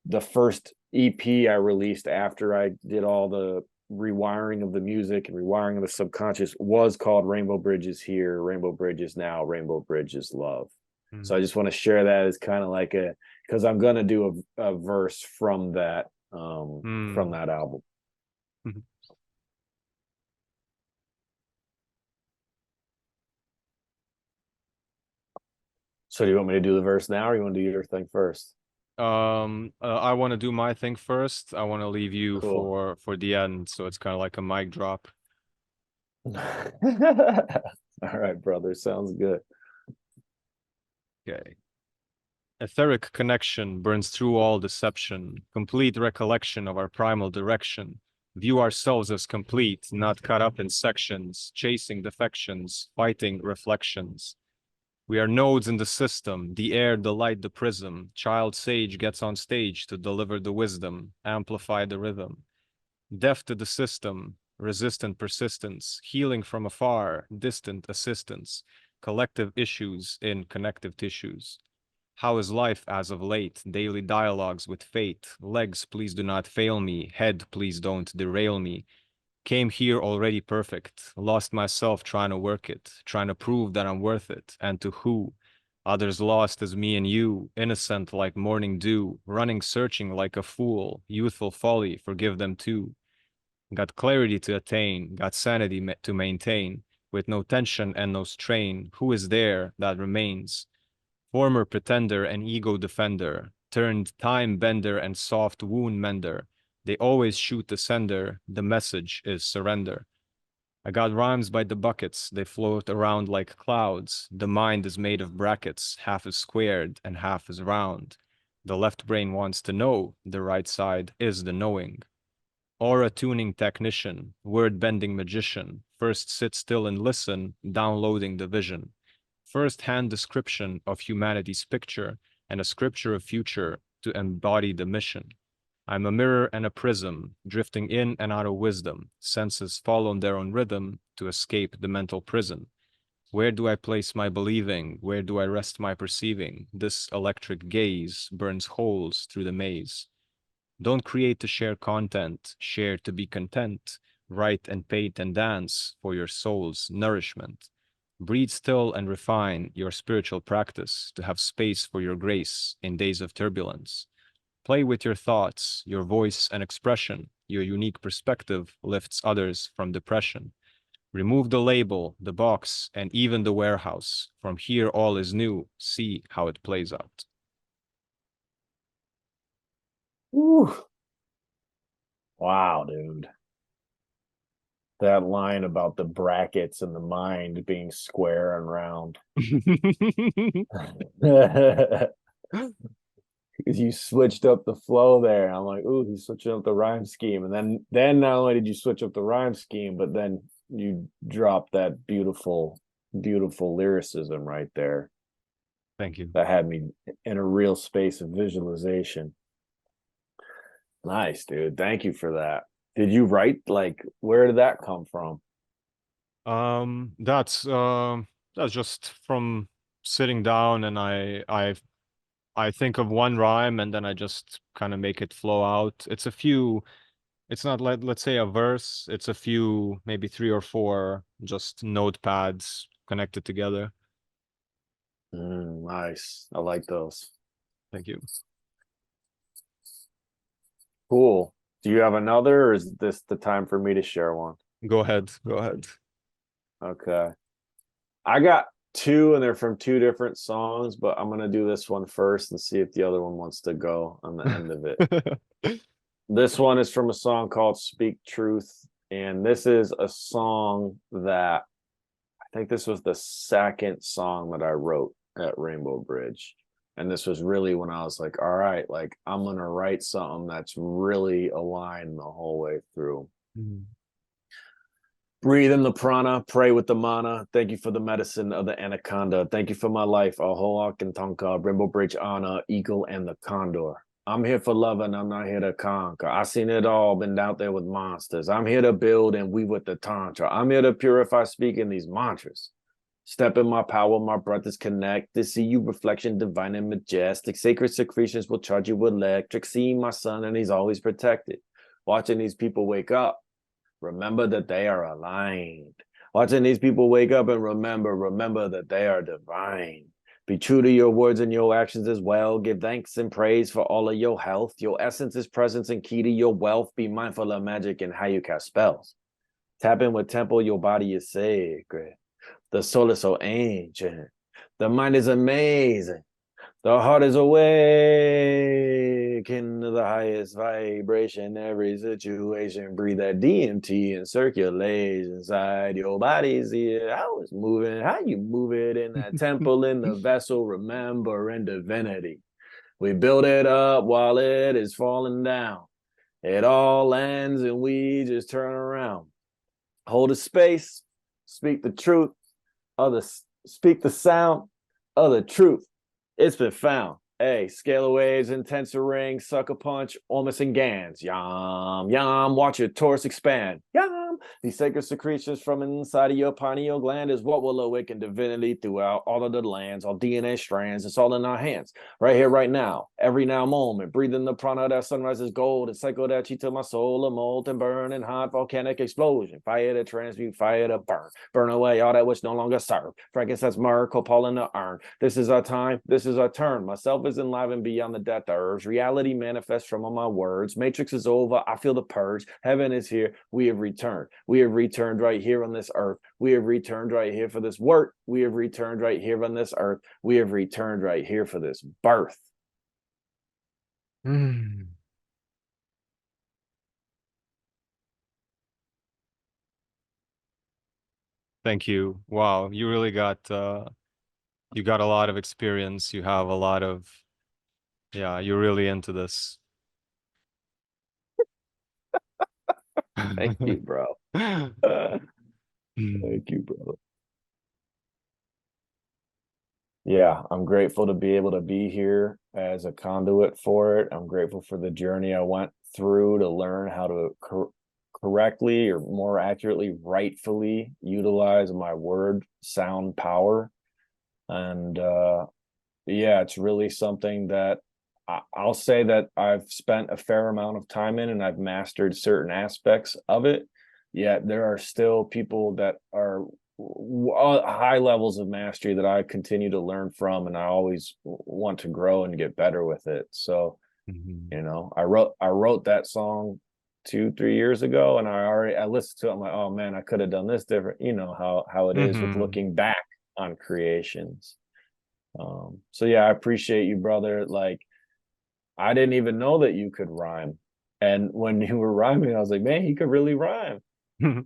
Speaker 2: the first EP I released after I did all the rewiring of the music and rewiring of the subconscious was called Rainbow Bridges Here, Rainbow Bridges Now, Rainbow Bridges Love. So I just want to share that as kind of like because I'm going to do a verse from that album. So do you want me to do the verse now, or you want to do your thing first?
Speaker 1: I want to do my thing first. I want to leave you
Speaker 2: Cool.
Speaker 1: for the end, so it's kind of like a mic drop.
Speaker 2: All right, brother. Sounds good.
Speaker 1: Okay. Etheric connection burns through all deception, complete recollection of our primal direction. View ourselves as complete, not cut up in sections, chasing defections, fighting reflections. We are nodes in the system, the air, the light, the prism. Child sage gets on stage to deliver the wisdom, amplify the rhythm. Deaf to the system, resistant persistence, healing from afar, distant assistance, collective issues in connective tissues. How is life as of late? Daily dialogues with fate. Legs, please do not fail me. Head, please don't derail me. Came here already perfect. Lost myself trying to work it, trying to prove that I'm worth it. And to who? Others lost as me and you, innocent like morning dew, running searching like a fool, youthful folly, forgive them too. Got clarity to attain, got sanity to maintain, with no tension and no strain. Who is there that remains? Former pretender and ego defender, turned time bender and soft wound mender. They always shoot the sender, the message is surrender. I got rhymes by the buckets, they float around like clouds. The mind is made of brackets, half is squared and half is round. The left brain wants to know, the right side is the knowing. Aura tuning technician, word bending magician, first sit still and listen, downloading the vision. First-hand description of humanity's picture and a scripture of future to embody the mission. I'm a mirror and a prism, drifting in and out of wisdom. Senses follow their own rhythm to escape the mental prison. Where do I place my believing? Where do I rest my perceiving? This electric gaze burns holes through the maze. Don't create to share content, share to be content. Write and paint and dance for your soul's nourishment. Breathe still and refine your spiritual practice to have space for your grace in days of turbulence. Play with your thoughts, your voice and expression. Your unique perspective lifts others from depression. Remove the label, the box, and even the warehouse. From here, all is new. See how it plays out.
Speaker 2: Woo. Wow, dude. That line about the brackets and the mind being square and round. You switched up the flow there. I'm like, ooh, he's switching up the rhyme scheme. And then not only did you switch up the rhyme scheme, but then you dropped that beautiful, beautiful lyricism right there.
Speaker 1: Thank you.
Speaker 2: That had me in a real space of visualization. Nice, dude. Thank you for that. Did you write, like, where did that come from?
Speaker 1: That's just from sitting down and I think of one rhyme and then I just kind of make it flow out. It's not like, let's say, a verse, it's a few, maybe 3 or 4 just notepads connected together.
Speaker 2: Nice. I like those.
Speaker 1: Thank you.
Speaker 2: Cool. Do you have another, or is this the time for me to share one?
Speaker 1: Go ahead. Go ahead.
Speaker 2: Okay. I got two, and they're from two different songs, but I'm gonna do this one first and see if the other one wants to go on the end of it. This one is from a song called Speak Truth, and this is a song that I think this was the second song that I wrote at Rainbow Bridge. And this was really when I was like, all right, like I'm gonna write something that's really aligned the whole way through. Breathe in the prana, pray with the mana. Thank you for the medicine of the anaconda. Thank you for my life. Ahoak and Tonka, Rainbow Bridge Anna, Eagle, and the Condor. I'm here for love and I'm not here to conquer. I seen it all, been out there with monsters. I'm here to build and weave with the tantra. I'm here to purify speaking these mantras. Step in my power, my brothers connect. To see you reflection divine and majestic. Sacred secretions will charge you electric. See my son and he's always protected. Watching these people wake up. Remember that they are aligned. Watching these people wake up and remember that they are divine. Be true to your words and your actions as well. Give thanks and praise for all of your health. Your essence is presence and key to your wealth. Be mindful of magic and how you cast spells. Tap in with temple, your body is sacred. The soul is so ancient. The mind is amazing. The heart is awake into the highest vibration. Every situation, breathe that DMT and circulate inside your body. See how it's moving, how you move it in that temple, in the vessel. Remember in divinity, we build it up while it is falling down. It all ends and we just turn around. Hold a space, speak the truth, speak the sound of the truth. It's been found. Hey, scalar waves, intenser ring, sucker punch, almost in Gans. Yum, yum, watch your torus expand. Yum. These sacred secretions from inside of your pineal gland is what will awaken divinity throughout all of the lands, all DNA strands. It's all in our hands, right here, right now, every now moment. Breathe in the prana that sunrise is gold, and cycle that chi to my soul, a molten, burning hot volcanic explosion. Fire to transmute, fire to burn. Burn away all that which no longer serve. Frankincense, myrrh, copal in the urn. This is our time, this is our turn. Myself is enlivened beyond the death urge. Reality manifests from all my words. Matrix is over, I feel the purge. Heaven is here, we have returned. We have returned right here on this earth. We have returned right here for this work. We have returned right here on this earth. We have returned right here for this birth.
Speaker 1: Thank you. Wow, you really got you got a lot of experience. You have a lot of, yeah, you're really into this.
Speaker 2: Thank you, bro. Thank you, bro. Yeah, I'm grateful to be able to be here as a conduit for it. I'm grateful for the journey I went through to learn how to correctly, or more accurately, rightfully utilize my word sound power. And yeah, it's really something that I'll say that I've spent a fair amount of time in, and I've mastered certain aspects of it. Yet there are still people that are high levels of mastery that I continue to learn from, and I always want to grow and get better with it. So,
Speaker 1: Mhm.
Speaker 2: you know, I wrote that song 2 3 years ago, and I listened to it. I'm like, oh man, I could have done this different. You know how it is with
Speaker 1: Mhm.
Speaker 2: looking back on creations. So yeah, I appreciate you, brother. Like, I didn't even know that you could rhyme. And when you were rhyming, I was like, man, he could really rhyme.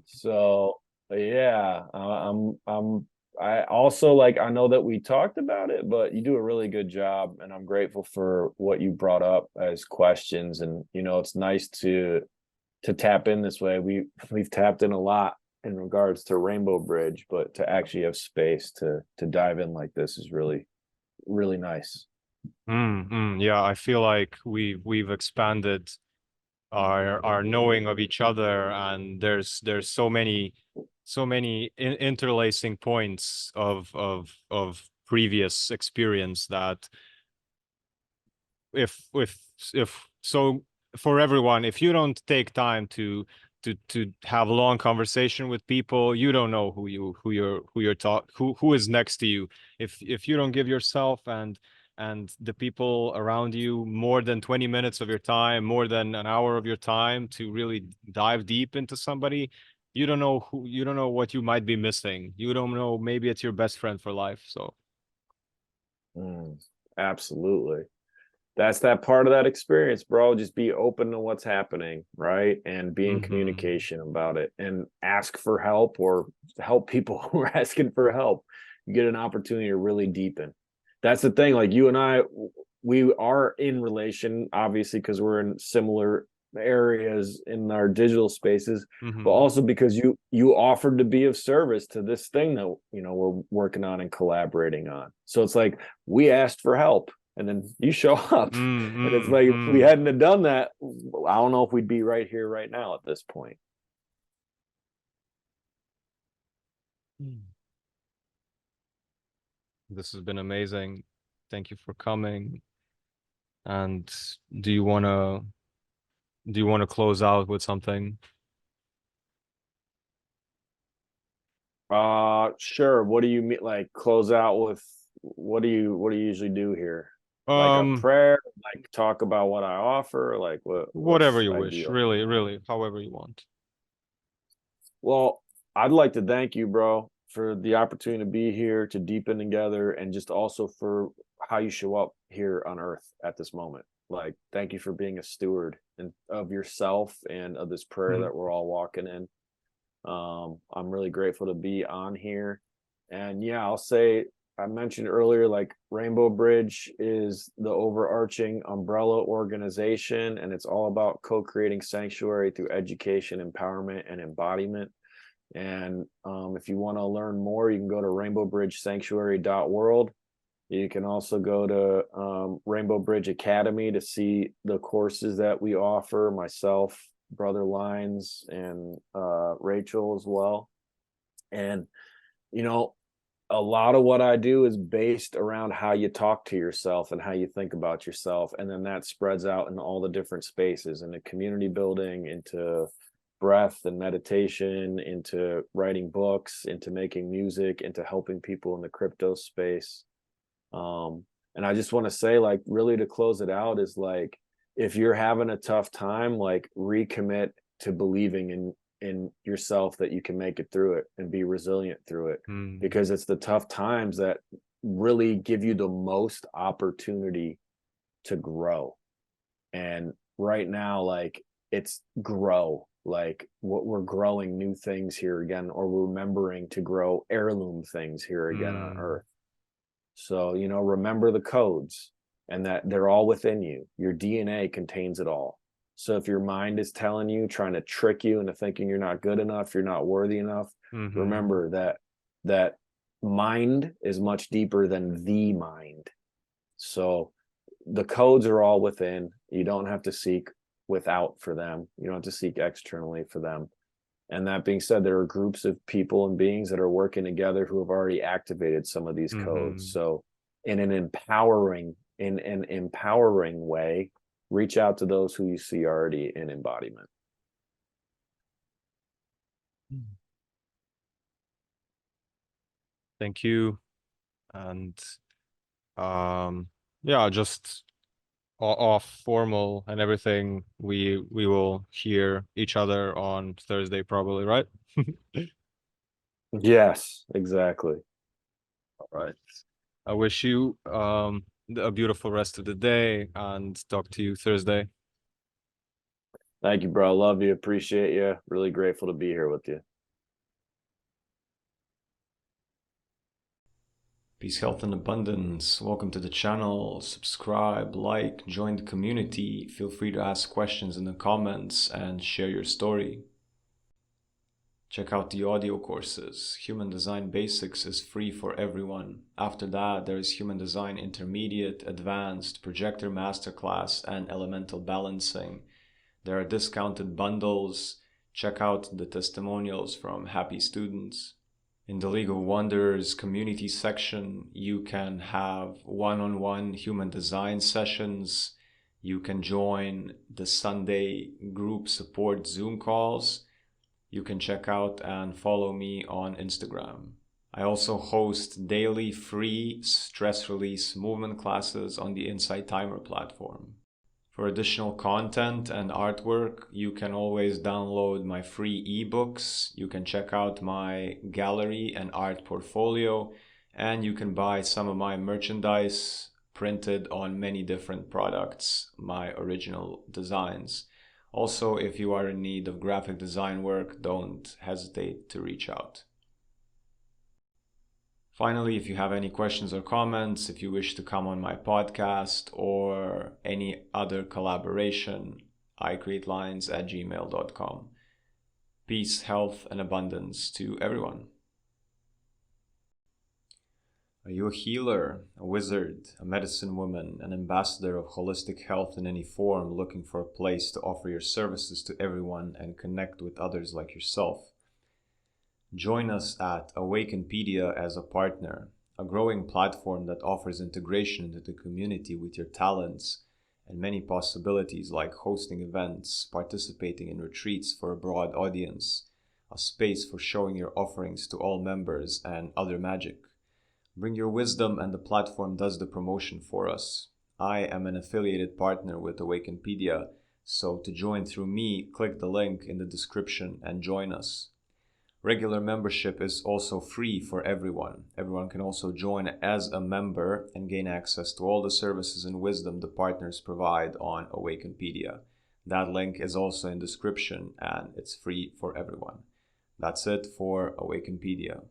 Speaker 2: So yeah, I also, like, I know that we talked about it, but you do a really good job, and I'm grateful for what you brought up as questions. And you know, it's nice to tap in this way. We've tapped in a lot in regards to Rainbow Bridge, but to actually have space to dive in like this is really, really nice.
Speaker 1: Yeah, I feel like we've expanded our knowing of each other, and there's so many interlacing points of previous experience that if so for everyone, if you don't take time to have a long conversation with people, you don't know who is next to you. If you don't give yourself and the people around you more than 20 minutes of your time, more than an hour of your time to really dive deep into somebody, you don't know what you might be missing. You don't know, maybe it's your best friend for life. So
Speaker 2: Mm, absolutely. That's that part of that experience, bro. Just be open to what's happening, right? And be in
Speaker 1: mhm.
Speaker 2: communication about it, and ask for help, or help people who are asking for help. You get an opportunity to really deepen. That's the thing. Like, you and I, we are in relation, obviously, because we're in similar areas in our digital spaces, but
Speaker 1: Mhm.
Speaker 2: also because you offered to be of service to this thing that, you know, we're working on and collaborating on. So it's like, we asked for help, and then you show up.
Speaker 1: Mm,
Speaker 2: And it's
Speaker 1: mm,
Speaker 2: like, if we
Speaker 1: mm.
Speaker 2: hadn't have done that, I don't know if we'd be right here right now at this point.
Speaker 1: Mm. This has been amazing. Thank you for coming. And do you wanna do you wanna close out with something?
Speaker 2: Sure. What do you mean, like close out with? What do you usually do here? Like a
Speaker 1: Um,
Speaker 2: prayer, like talk about what I offer, like
Speaker 1: Whatever
Speaker 2: what's
Speaker 1: you wish,
Speaker 2: ideal?
Speaker 1: really, really, however you want.
Speaker 2: Well, I'd like to thank you, bro, for the opportunity to be here, to deepen together, and just also for how you show up here on Earth at this moment. Like, thank you for being a steward and of yourself and of this prayer
Speaker 1: Mhm.
Speaker 2: that we're all walking in. I'm really grateful to be on here. And yeah, I'll say, I mentioned earlier, like, Rainbow Bridge is the overarching umbrella organization, and it's all about co-creating sanctuary through education, empowerment, and embodiment. And if you want to learn more, you can go to rainbowbridgesanctuary.world. You can also go to Rainbow Bridge Academy to see the courses that we offer, myself, Brother Lines, and Rachel as well. And, you know, a lot of what I do is based around how you talk to yourself and how you think about yourself. And then that spreads out in all the different spaces, into community building, into breath and meditation, into writing books, into making music, into helping people in the crypto space. And I just want to say, like, really to close it out is like, if you're having a tough time, like, recommit to believing in yourself, that you can make it through it and be resilient through it,
Speaker 1: Mm,
Speaker 2: because it's the tough times that really give you the most opportunity to grow. And right now, like, it's grow, like, what we're growing new things here again, or we're remembering to grow heirloom things here again on
Speaker 1: mm,
Speaker 2: Earth. So, you know, remember the codes, and that they're all within you. Your DNA contains it all. So if your mind is telling you, trying to trick you into thinking you're not good enough, you're not worthy enough,
Speaker 1: mhm,
Speaker 2: remember that mind is much deeper than the mind. So the codes are all within. You don't have to seek. without for them. You don't have to seek externally for them. And that being said, there are groups of people and beings that are working together who have already activated some of these codes. So in an empowering way, reach out to those who you see already in embodiment.
Speaker 1: Thank you. And yeah, just off formal and everything, we will hear each other on Thursday probably, right?
Speaker 2: Yes, exactly.
Speaker 1: All right. I wish you a beautiful rest of the day, and talk to you Thursday.
Speaker 2: Thank you, bro. Love you. Appreciate you. Really grateful to be here with you.
Speaker 1: Peace, health, and abundance. Welcome to the channel. Subscribe, like, join the community. Feel free to ask questions in the comments and share your story. Check out the audio courses. Human Design Basics is free for everyone. After that, there is Human Design Intermediate, Advanced, Projector Masterclass, and Elemental Balancing. There are discounted bundles. Check out the testimonials from happy students. In the League of Wonders community section, you can have one-on-one human design sessions. You can join the Sunday group support Zoom calls. You can check out and follow me on Instagram. I also host daily free stress release movement classes on the Insight Timer platform. For additional content and artwork, you can always download my free ebooks. You can check out my gallery and art portfolio, and you can buy some of my merchandise printed on many different products, my original designs. Also, if you are in need of graphic design work, don't hesitate to reach out. Finally, if you have any questions or comments, if you wish to come on my podcast or any other collaboration, icreatelines@gmail.com. Peace, health, and abundance to everyone. Are you a healer, a wizard, a medicine woman, an ambassador of holistic health in any form, looking for a place to offer your services to everyone and connect with others like yourself? Join us at AWAKENPEDIA as a partner, a growing platform that offers integration into the community with your talents and many possibilities like hosting events, participating in retreats for a broad audience, a space for showing your offerings to all members, and other magic. Bring your wisdom and the platform does the promotion for us. I am an affiliated partner with AWAKENPEDIA, so to join through me, click the link in the description and join us. Regular membership is also free for everyone. Everyone can also join as a member and gain access to all the services and wisdom the partners provide on AWAKENPEDIA. That link is also in description and it's free for everyone. That's it for AWAKENPEDIA.